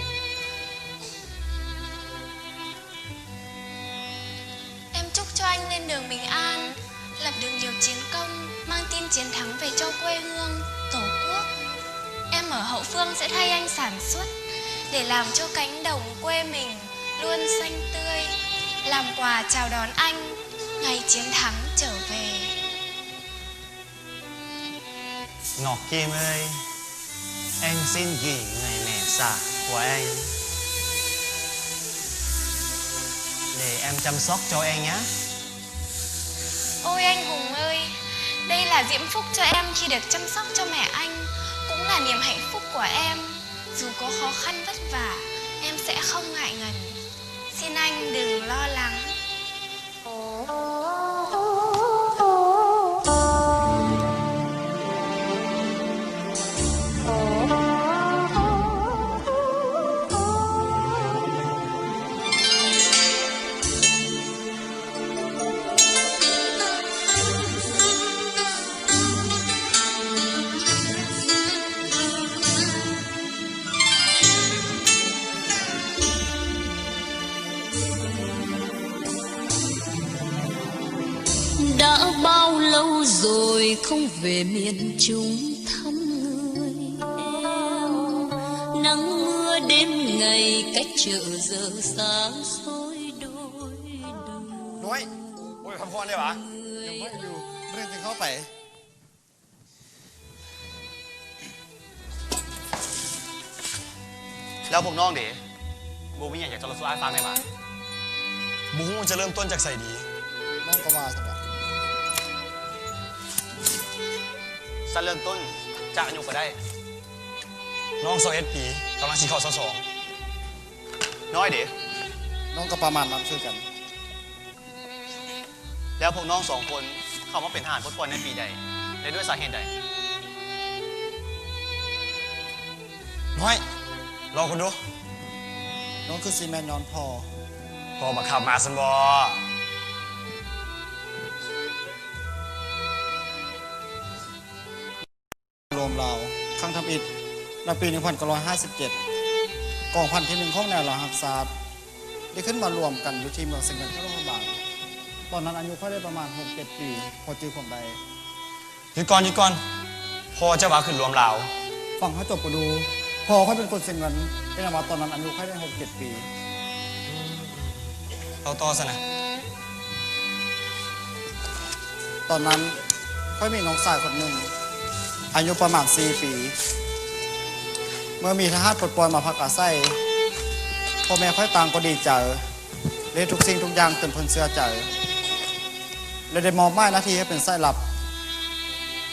Speaker 9: Em chúc cho anh lên đường bình an, lập được nhiều chiến công, mang tin chiến thắng về cho quê hương, Tổ quốc. Em ở hậu phương sẽ thay anh sản xuất, để làm cho cánh đồng quê mình luôn xanh tươi, làm quà chào đón anh ngày chiến thắng trở về.
Speaker 2: Ngọc Kim ơi, anh xin gửi người mẹ già của anh để em chăm sóc cho anh nhé.
Speaker 9: Ôi anh Hùng ơi, đây là diễm phúc cho em khi được chăm sóc cho mẹ anh, cũng là niềm hạnh phúc của em. Dù có khó khăn vất vả, em sẽ không ngại ngần. Xin anh đừng lo lắng.
Speaker 6: Đã bao lâu rồi không về miền Trung thăm người em, nắng mưa đêm ngày cách chợ giờ xa xôi đôi đường.
Speaker 5: น้อยโอ้ยคำพรได้ปะยังไม่อยู่ไม่ได้ถึงเข้าไป
Speaker 2: แล้วพวกน้องเด๋บูมีอย่างอยากจะเล่าสู่อ้ายฟังได้ปะ
Speaker 3: บูฮู้จะเริ่มต้นจากใส่ดี น้องก็ว่าสำหรับ
Speaker 2: สั้นเริ่มต้นจากอายุก็ได้
Speaker 3: น้อง21 ปีกำลังสิเข้า
Speaker 2: น้อยเด๋
Speaker 3: 22น้องก็ประมาณนั้นคือกัน
Speaker 2: แล้วพวกน้องสองคนเข้ามาเป็นทหารพลปในปีใดและด้วยสาเหตุใด
Speaker 3: น้อย รอคนดู น้องคือซีแมนย้อนพอบังคับมาสันบอรวมเราครั้งทำอิฐในปี 1957 กองพันที่ 1ของแนวหลังหักษาได้ขึ้นมารวมกันอยู่ที่เมืองเซงเกิลที่โรงพยาบาลตอนนั้นอายุเขาได้ประมาณ 6-7 ปี พอจือผมใด
Speaker 11: หยุดก่อนพ่อจะว่าขึ้นรวมลาว
Speaker 3: ฟังเขาจบก็ดู พอเขาเป็นคนเซ็งเงินเป็นว่าตอนนั้นอายุเขาได้ 6-7 ปี
Speaker 11: เอาต่อซะนะ
Speaker 3: ตอนนั้นค่อยมีน้องชายคนหนึ่งอายุประมาณ 4 ปี เมื่อมีทหารปลดปล่อยมาพักอาศัยพ่อแม่ค่อยต่างก็ดีใจเล่นทุกสิ่งทุกอย่างเต็มพ้นเสื้อใจเลยได้มอบหมายหน้าที่ให้เป็นสายลับ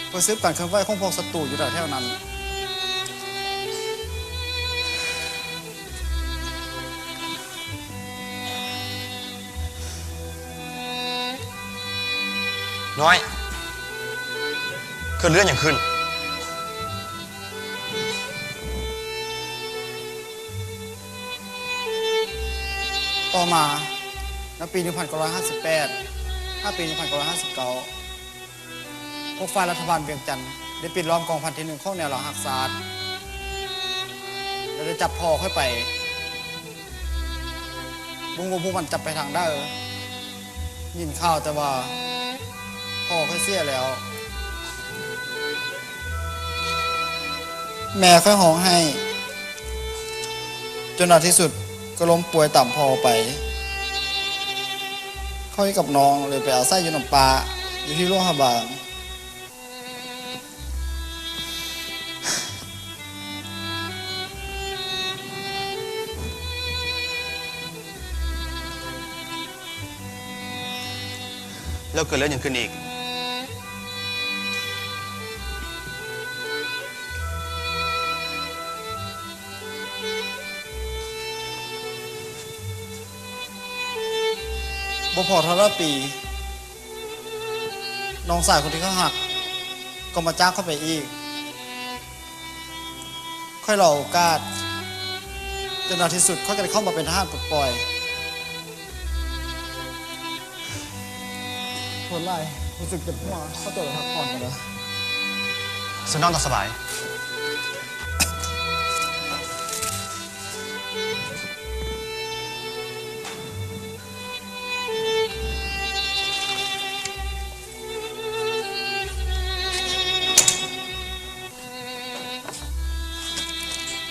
Speaker 3: เพื่อสืบการเคลื่อนไหวของพวกศัตรูอยู่แถวนั้น
Speaker 11: น้อยขึ้นเลื่อนอย่างขึ้น
Speaker 3: ต่อมาในปี 1958 5 ปี 1959 พวกฝ่ายรัฐบาลเวียงจันทร์ได้ปิดล้อมกองพันที่ 1ของแนวหลังหักษาและได้จับพ่อค่อยไปบุ้งมันจับไปทางได้ยินข่าวแต่ว่าพ่อค่อยเสียแล้ว แม่ค่อยห้องให้ จนในที่สุดก็ล้มป่วยต่ำพอไปค่อยกับน้องเลยไปอาศัยอยู่น้ำปลาอยู่ที่โรงพยาบาล
Speaker 2: แล้วเกิดเรื่องอย่างขึ้นอีก
Speaker 5: บ่พอเท่าละปี น้องสาวคนที่เขาหัก ก็มาจ้างเข้าไปอีก ค่อยรอโอกาสจนในที่สุดค่อยก็ได้เข้ามาเป็นทหารปลดปล่อยผลไรรู้สึกเจ็บหัวเขาตัวพักผ่อนกันแล้ว
Speaker 2: ส่วนน้องต้องสบาย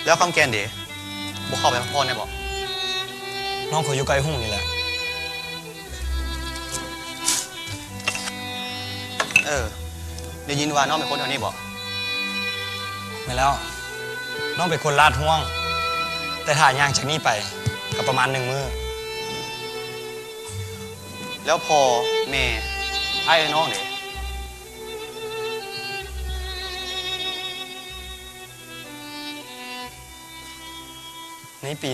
Speaker 2: แล้วคำแกนเด๋บุเข้าไปพักผ่อนได้บอก
Speaker 11: น้องเขาอยู่ไกลหุ่งนี่แหละ
Speaker 2: ได้ยินว่าน้องเป็นคนแถวนี้บอก
Speaker 11: ไม่แล้ว น้องเป็นคนลาดห่วง แต่ถ่ายย่างจากนี้ไปก็ประมาณ1 มื้อ
Speaker 2: แล้วพอแม่ไอ้น้องเด๋
Speaker 11: ในปี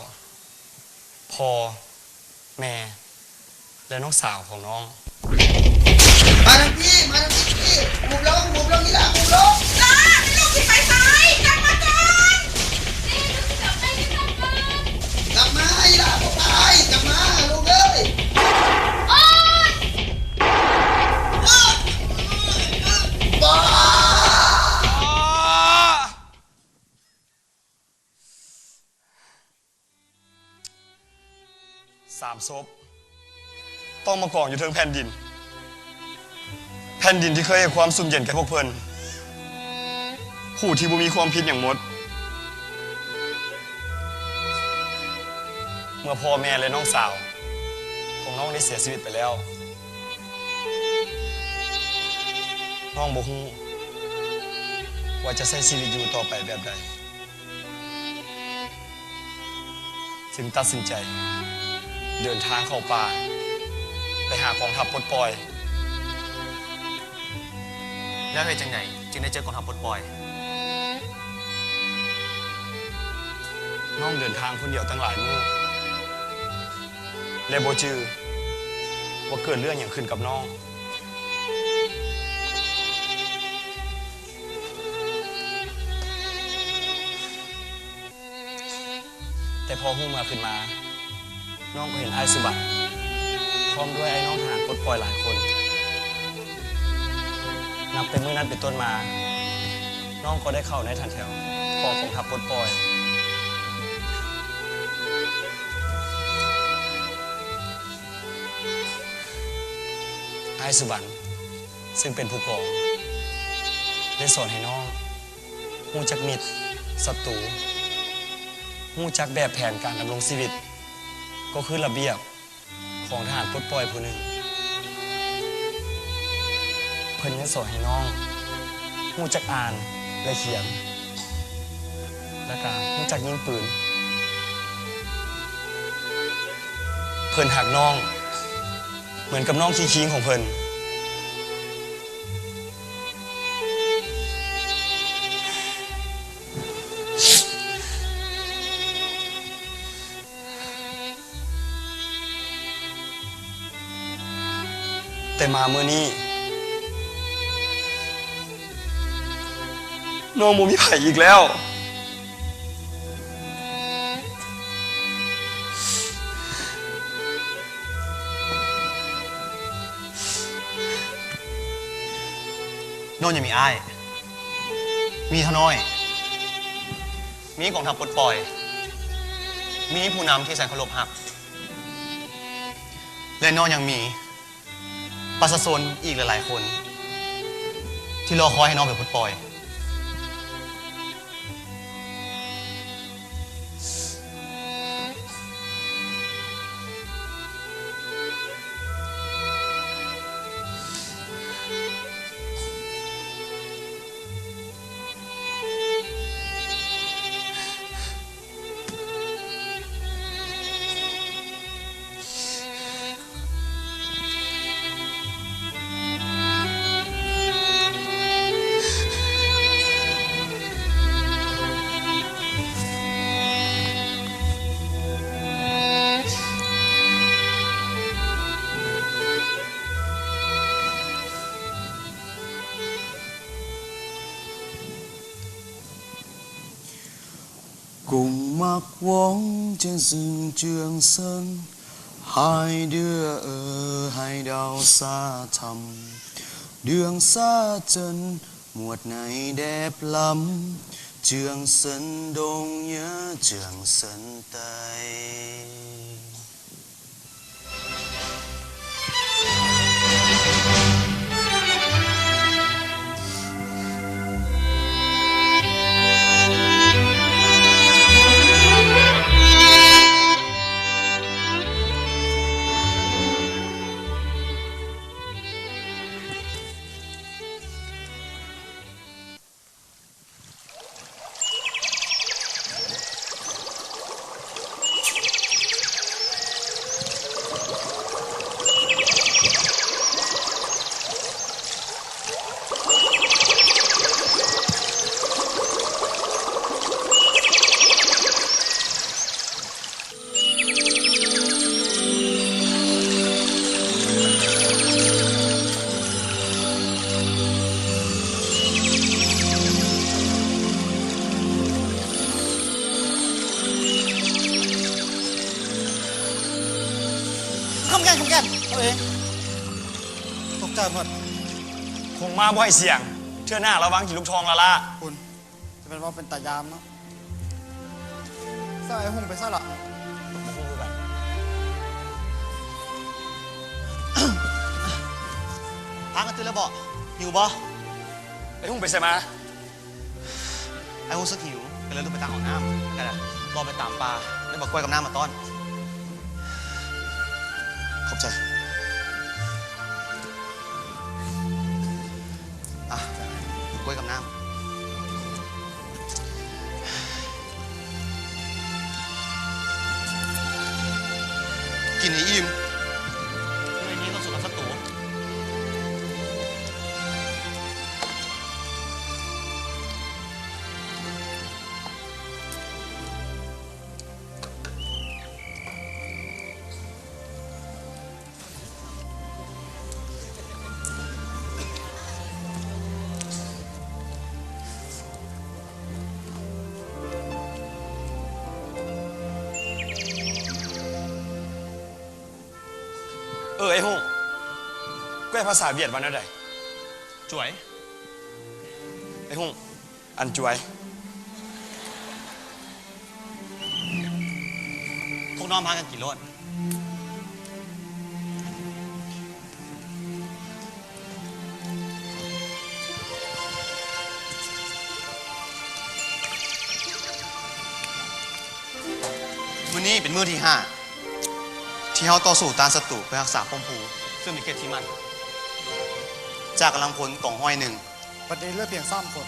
Speaker 11: 1969 พ่อแม่และน้องสาวของน้อง
Speaker 3: มาทางพี่หมุบลงนี่แหละหมุบลง
Speaker 9: จ้าไม่ลูกที่ไปซ้ายกลับมาก่อน
Speaker 3: กลับมาอีหล่ะบอกไปกลับมาลูกเอ้ย
Speaker 9: โอ๊ย
Speaker 3: บ้า
Speaker 11: 3 ศพต้องมากองอยู่เทิงแผ่นดิน แผ่นดินที่เคยให้ความสุ่มเย็นแก่พวกเพิ่นผู้ที่บ่มีความผิดอย่างหมด เมื่อพ่อแม่และน้องสาวของน้องได้เสียชีวิตไปแล้ว น้องบ่ฮู้ว่าจะใช้ชีวิตอยู่ต่อไปแบบใดจึงตัดสินใจเดินทางเข้าป่าไปหากองทัพปลดปล่อย
Speaker 2: แล้วเหตุจังไหนจึงได้เจอกองทัพปลดปล่อย
Speaker 11: น้องเดินทางคนเดียวตั้งหลายมื้อและบ่จือว่าเกิดเรื่องอย่างขึ้นกับน้อง แต่พอฮู้มาขึ้นมา น้องก็เห็นไอ้ายสุบัติพร้อมด้วยไอ้น้องทหารปลดปล่อยหลายคน นับเป็นมื้อนั้นเป็นต้นมา น้องก็ได้เข้าในฐานแถวของกองทัพปลดปล่อย ไอ้ายสุบันซึ่งเป็นผู้กองได้สอนให้น้องรู้จักมิตรศัตรูรู้จักแบบแผนการดำรงชีวิต ก็คือระเบียบของทหารปลดปล่อยผู้หนึ่ง เพิ่นยังสอนให้น้องรู้จักอ่านและเขียน และก็รู้จักยิงปืน เพิ่นหักน้องเหมือนกับน้องคิงๆของเพิ่น แต่มาเมื่อนี้น้องบ่มีไผอีกแล้ว
Speaker 2: โน่นยังมีอ้าย มีเท่าน้อย มีกองทัพปลดปล่อย มีผู้นำที่แสนเคารพฮักและโน่นยังมีประชาชนอีกหลายๆคน ที่รอคอยให้น้องไปปลดปล่อย
Speaker 5: mạc vóng trên rừng Trường Sơn, hai đứa ở hai đảo xa thẳm, đường xa chân muột này đẹp lắm. Trường Sơn Đông nhớ Trường Sơn Tây. Không ghenเอาเองตกใจหมด
Speaker 11: คงมาบ่อยเสียงเชื่อหน้าระวังกี่ลูกทองละล่ะ
Speaker 5: คุณจะเป็นว่าเป็นตายามเนาะเศร้าไอ้หุ่งไปเศร้าละพักกันตื่นแล้วบอกหิวบ่
Speaker 11: ไอ้หุ่งไปใส่มา
Speaker 5: ไอ้หุ่งสึกหิวก็เลยลุกไปตามเอาน้ำกันนะรอไปตามปลาแล้วบอกกล้วยกับน้ำมาต้อนขอบใจอ่ะกล้วยกับน้ำกินให้อิ่มเมื่อนี้ต้องสุกกับสักตัว
Speaker 11: ไอ้หุ่งแก้ภาษาเวียดวันอะไร
Speaker 5: จ่วย
Speaker 11: ไอ้หุ่งอันจวย
Speaker 5: พวกน้องพากันกี่รถมื้อนี้เป็นมื้อที่ 5 ที่เขาต่อสู้ตานศัตรูเพื่อรักษาป้อมภูซึ่งมีเขตที่มัน จากกำลังพลกองห้อยหนึ่งประเดี๋ยวเลือกเพียง3 คน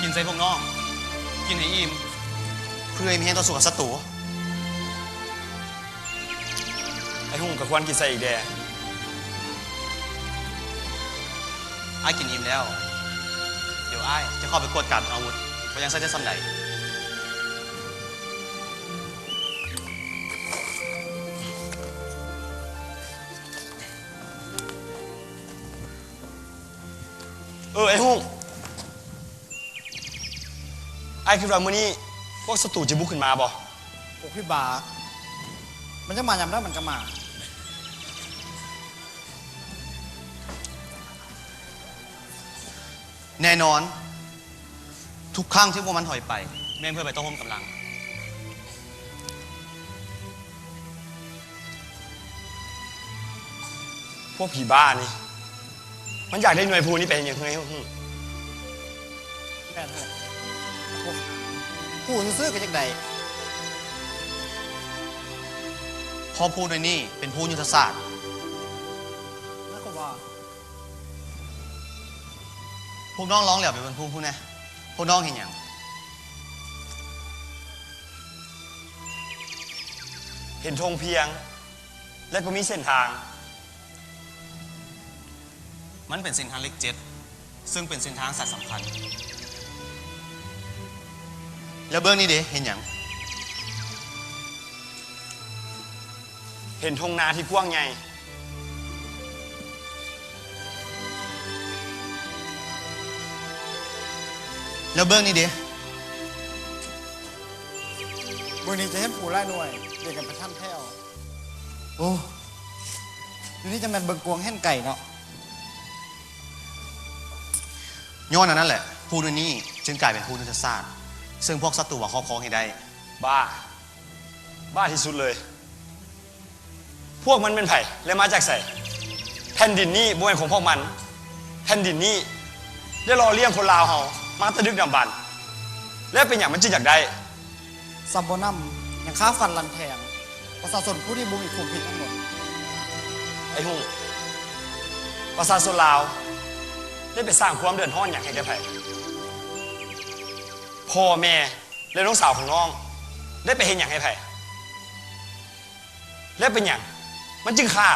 Speaker 5: กินใส่พวกน้อง กินให้อิ่มเพื่อให้มีให้ต่อสู้กับศัตรู
Speaker 11: ไอ้หุ่งกับควันกินใส่อีกแด
Speaker 5: ไอ้ายกินอิ่มแล้ว เดี๋ยวไอ้ายจะเข้าไปกดการอาวุธไปยังไซเดอร์ซันได
Speaker 11: ไอ้หุ่งไอ้คิดว่ามื้อนี้พวกศัตรูจะบุกขึ้นมาบ่
Speaker 5: พวกพี่บา มันจะมายำแล้วมันก็มา แน่นอน ทุกครั้งที่พวกมันถอยไป แม่งเพื่อไปต้องร่วมกำลัง
Speaker 11: พวกผีบ้านี่มันอยากได้หน่วยภูนี่เป็นอย่างไรหุ่ง
Speaker 5: แม่นเลยผู้ซื้อกันจากใดพอพูดในนี่เป็นผู้ยุทธศาสตร์น่าก็ว่าพวกน้องร้องเหลี่ยวไปเป็นผู้นะพวกน้องเห็นอย่าง
Speaker 11: เห็นธงเพียง และก็มีเส้นทาง
Speaker 5: มันเป็นเส้นทางเล็กเจ็ดซึ่งเป็นเส้นทางสายสำคัญ แล้วเบื้องนี้เด้เห็นอย่าง
Speaker 11: เห็นธงนาที่กว้างใหญ่
Speaker 5: พ
Speaker 1: แล้วเบิ้งนี่เด้
Speaker 5: มือนี้จะเห็นผู้ไล่หน่วยเด็กกันไปท่านแพ้วโอ้อยู่นี่จะแมนเบิงกวงแห่นไก่เนาะ
Speaker 1: ย้อนอันนั้นแหละผู้ด้วยนี่จึงกลายเป็นผู้นุชศาสตร์ซึ่งพวกศัตรูว่าครอบครองให้ได้
Speaker 11: บ้า บ้าที่สุดเลย พวกมันเป็นไผ่และมาจากใส่แผ่นดินนี้บ่เป็นของพวกมันแผ่นดินนี้ได้รอเลี้ยงคนลาวเฮามาแตะดึกดำบรรพ์และเป็นอย่างมันจึงอยากได้
Speaker 5: ซัมโบนัมยังค้าฟันลันแทงประชาชนผู้ที่บุมีความผิดทั้งหมด
Speaker 11: ไอ้หูประชาชนลาวได้ไปสร้างความเดือดร้อนอย่างให้แก่ไผ่พ่อแม่และน้องสาวของน้องได้ไปเห็นอย่างให้ไผ่และเป็นอย่างมันจึงฆ่า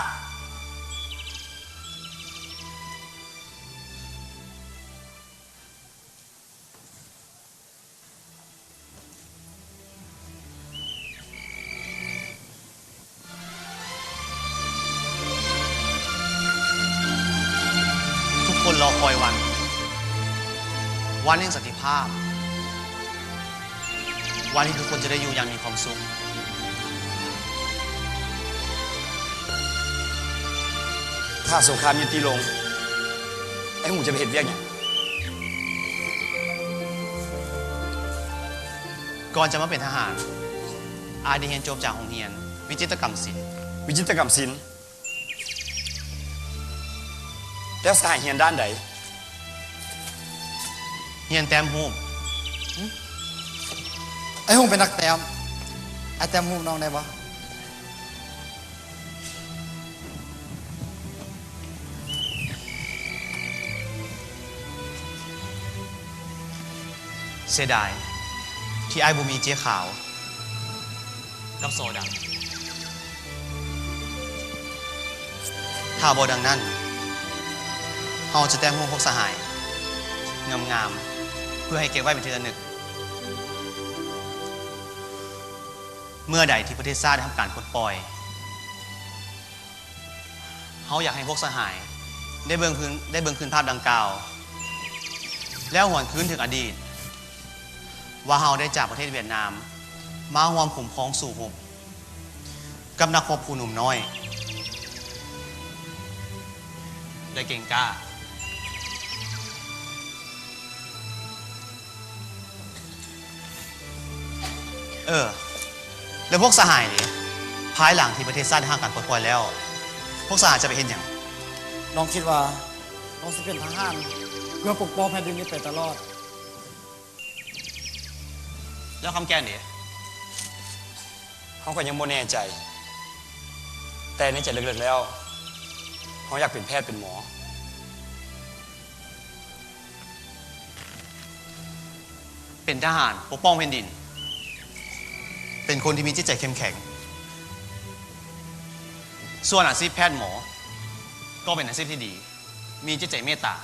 Speaker 1: ทุกคนรอคอยวันแห่งสันติภาพ วันที่ทุกคนจะได้อยู่อย่างมีความสุข
Speaker 11: ถ้าสงครามยุติลงไอ้หูจะไปเห็นเวียกอย่าง
Speaker 1: ก่อนจะมาเป็นทหารอาได้เรียนจบจากโรงเรียน วิจิตรกรรมศิลป์
Speaker 11: วิจิตรกรรมศิลป์แล้วสหายเฮียนด้านใด
Speaker 1: เรียนแต้มรูป
Speaker 5: ไอ้หงเป็นนักแต้มไอ้แต้มหูน้องได้ปะ
Speaker 1: เสียดายที่ไอ้ายบุมีเจ๊ขาว กับโซดัง ถ้าบอดังนั้นเฮาจะแต้มรูปพวกสหายงามๆเพื่อให้เก็บไว้เป็นที่ระลึก เมื่อใดที่ประเทศชาติได้ทำการปลดปล่อยเฮาอยากให้พวกสหายได้เบิ่งคืนภาพดังกล่าว แล้วหวนคืนถึงอดีต ว่าเฮาได้จากประเทศเวียดนาม มาร่วมคุ้มครองสู่หุบกับนักรบผู้หนุ่มน้อยและเก่งกล้า แล้วพวกสหายนี่ภายหลังที่ประเทศชาติได้ทำการปลดปล่อยแล้ว พวกสหายจะไปเห็นอย่าง
Speaker 5: น้องคิดว่าน้องจะเป็นทหารเพื่อปกป้องแผ่นดินนี้ไปตลอด
Speaker 1: แล้วคำแก้นี่
Speaker 11: เขาก็ยังโมแน่ใจ แต่ในใจลึกๆแล้วเขาอยากเป็นแพทย์เป็นหมอ
Speaker 1: เป็นทหารปกป้องแผ่นดิน เป็นคนที่มีจิตใจเข้มแข็ง ส่วนอาชีพแพทย์หมอ ก็เป็นอาชีพที่ดี มีจิตใจเมตตา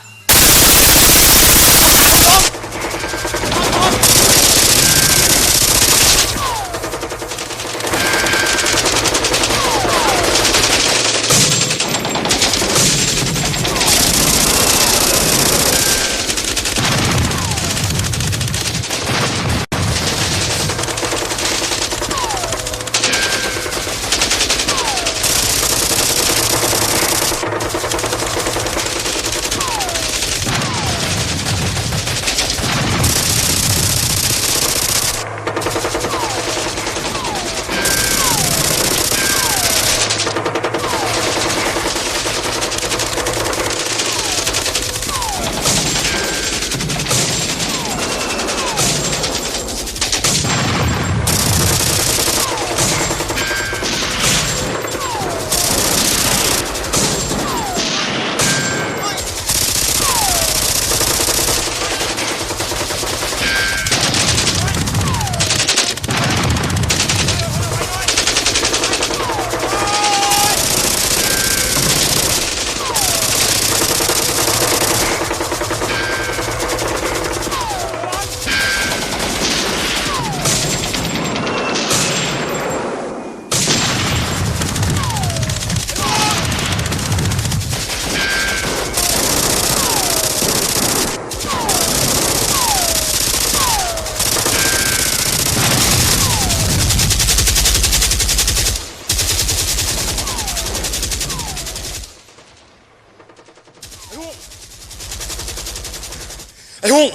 Speaker 3: หุ่ง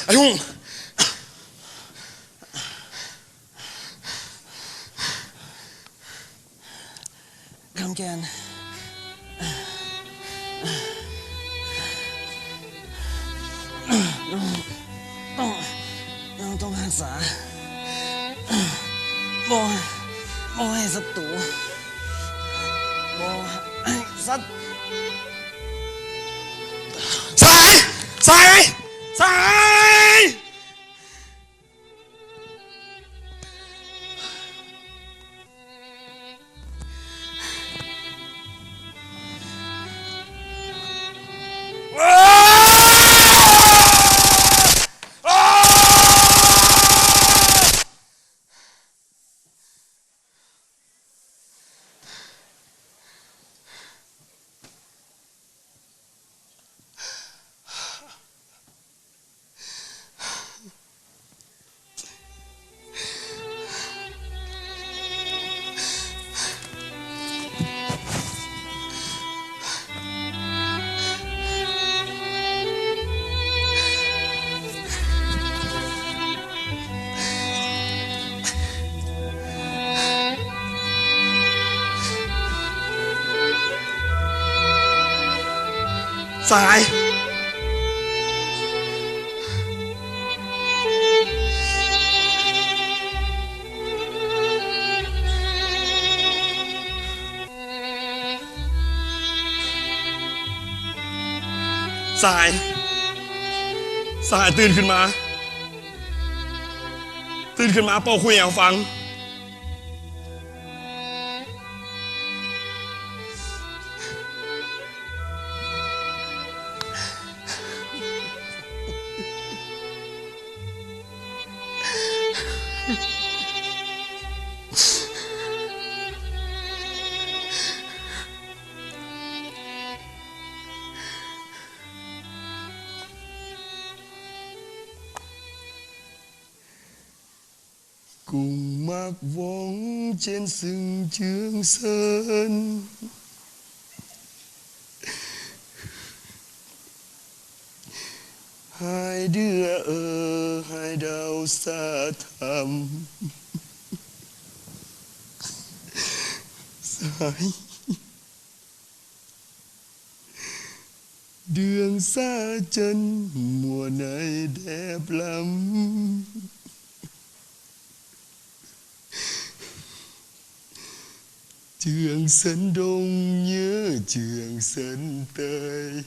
Speaker 3: ไอ้หุ่ง
Speaker 11: คำแกนต้องรักษาบ่ให้ศัตรูบ่ให้ศัตรู
Speaker 3: สาย สาย สายตื่นขึ้นมาเป่าคุยให้ฟังcùng mắc vóng trên sừng Trường Sơn hai đứa ở hai đảo xa thẳm dài đường xa chân mùa này đẹp lắm Trường Sơn Đông nhớ Trường Sơn Tây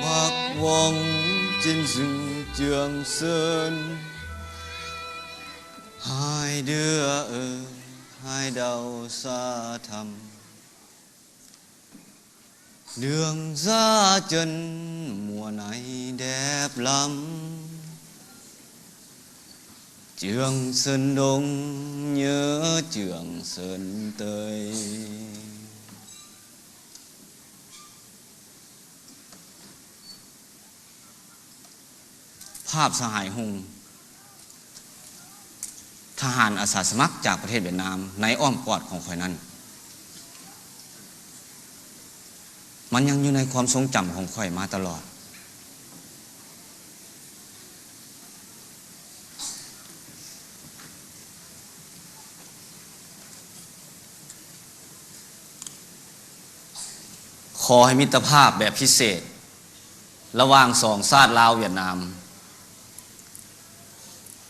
Speaker 1: Mạc vong trên rừng Trường Sơn hai đứa ở hai đảo xa thẳm đường ra chân mùa này đẹp lắm Trường Sơn Đông nhớ Trường Sơn Tâyภาพสหายหงทหารอาสาสมัครจากประเทศเวียดนามในอ้อมกอดของข่อยนั้นมันยังอยู่ในความทรงจำของข่อยมาตลอดขอให้มิตรภาพแบบพิเศษระหว่างสองชาติลาวเวียดนาม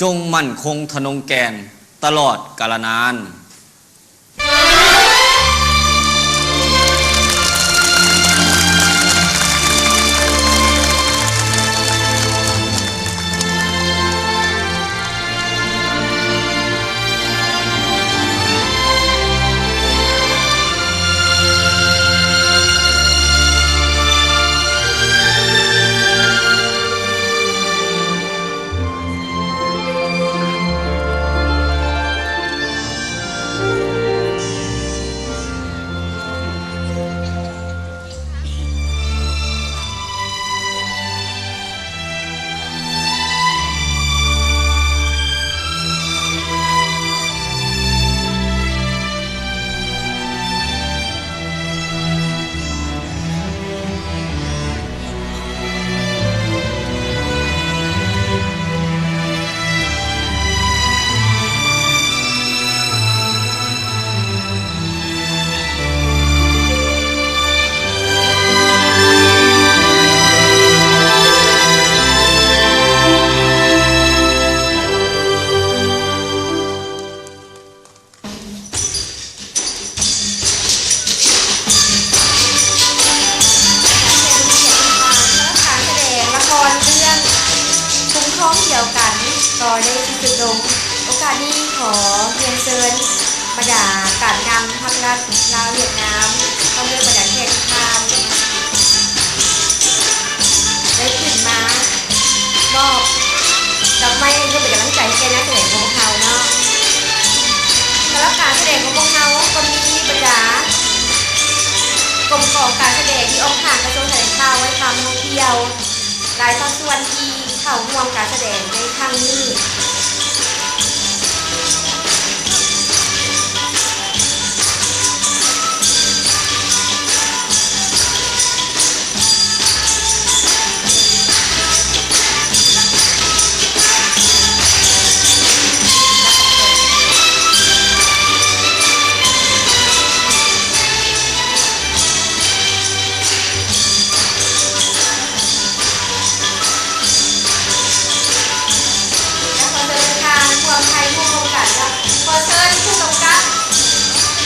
Speaker 1: จงมั่นคงทะนงแกนตลอดกาลนาน
Speaker 9: ต่อได้ที่จุดลงโอกาสนี้ขอเรียนเชิญบรรดาการนำพักรัฐลาวเวียดนามต้องเลือกบรรดาแขกทานได้ขึ้นมามอบดอกไม้เพื่อเป็นกำลังใจให้แก่นักแสดงของพวกเขาเนาะสำหรับการแสดงของพวกเขาก็มีบรรดากรมของการแสดงที่ออกทางกระทรวงแถลงข่าวไว้ทำท่องเที่ยวหลายภาคส่วนที่เข้าร่วมการแสดงในครั้งนี้ขอเชิญผู้กำกับ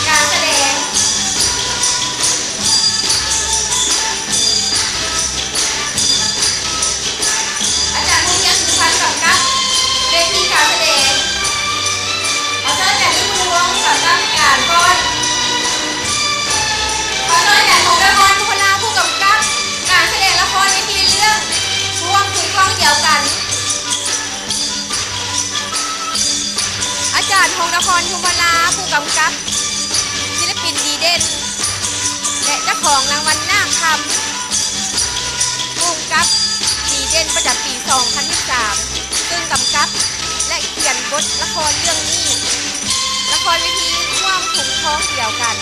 Speaker 9: การแสดงอาจารย์ผู้ยังสุพรรณกำกับเวทีการแสดงขอเชิญอาจารย์ผู้วงกำกับการก่อนขอเชิญอาจารย์ของละครทุกคณะผู้กำกับการแสดงละครเวทีเรื่องร่วมคุยกล้องเดียวกันอาจารย์พงศ์นครชุมพลาผู้กำกับศิลปินดีเด่นและเจ้าของรางวัลหน้าคำผู้กำกับดีเด่นประจำปี 2023 ซึ่งกำกับและเขียนบทละครเรื่องนี้ละครเวทีร่วมถุงท้องเดียวกัน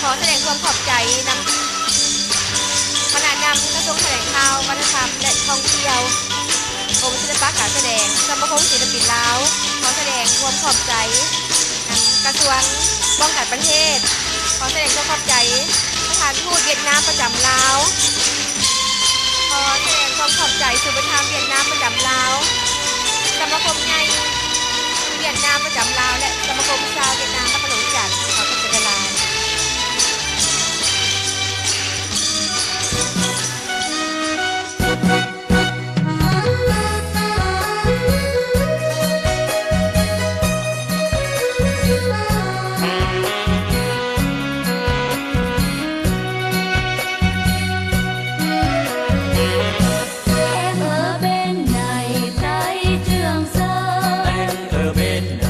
Speaker 9: ขอแสดงความขอบใจนำคณะนำกระทรวงแถลงข่าววัฒนธรรมและท่องเที่ยวกรมศิลปะการแสดงสมาคมศิลปินลาวขอแสดงความขอบใจนำกระทรวงป้องกันประเทศขอแสดงความขอบใจสถานทูตเวียดนามประจำลาวขอแสดงความขอบใจศูนย์ประธานเวียดนามประจำลาวสมาคมใหญ่เวียดนามประจำลาวและสมาคมชาวเวียดนามและขนมจันทร์ขอขอบใจลาว
Speaker 12: bên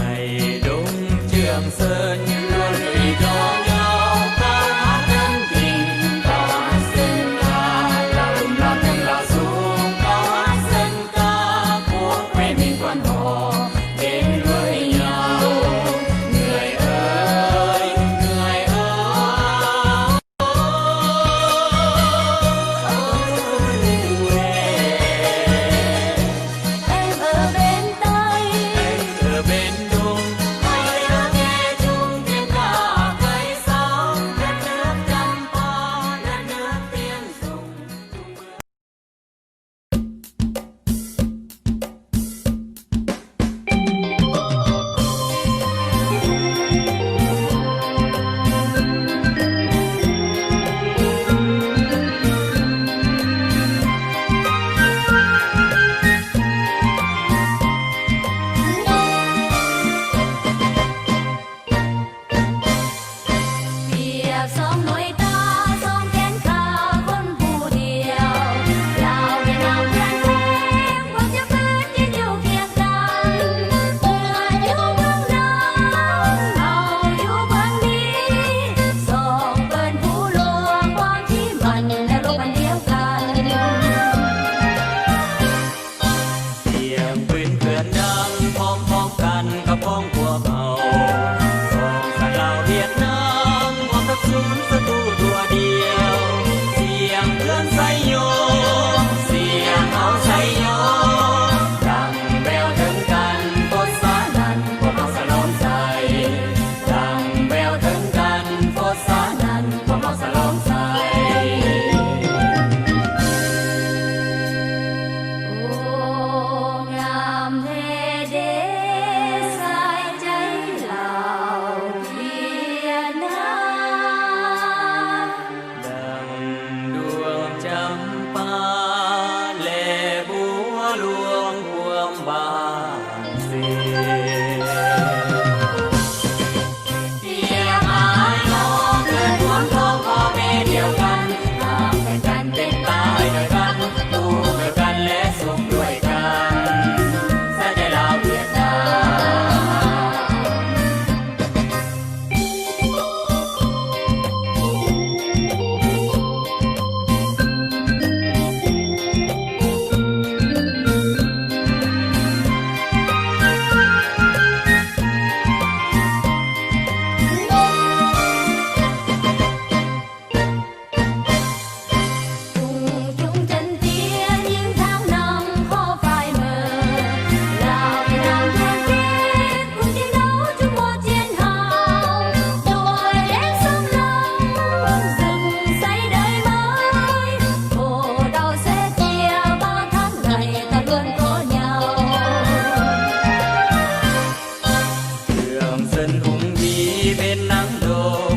Speaker 12: เป็นนังโด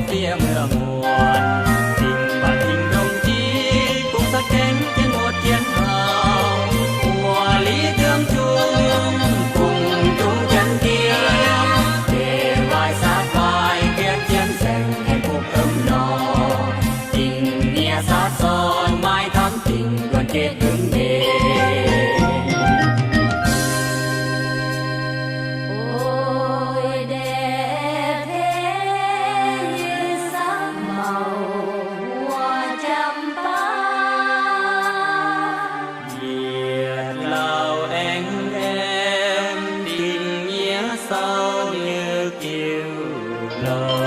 Speaker 12: เปียเมื่อมวนทิ้งป่าทิ้งดงจีกุ้งสะเก็งเทียนหมดเทียนหาวหัวลีเตืองจุงกุ้งจุงเทียนเทียมเทวายสาบายเกียรเทียนแสงให้พวกเอิมนอจริงเนียสาซอนไม้ทำจริงดวนเกตถึงเด love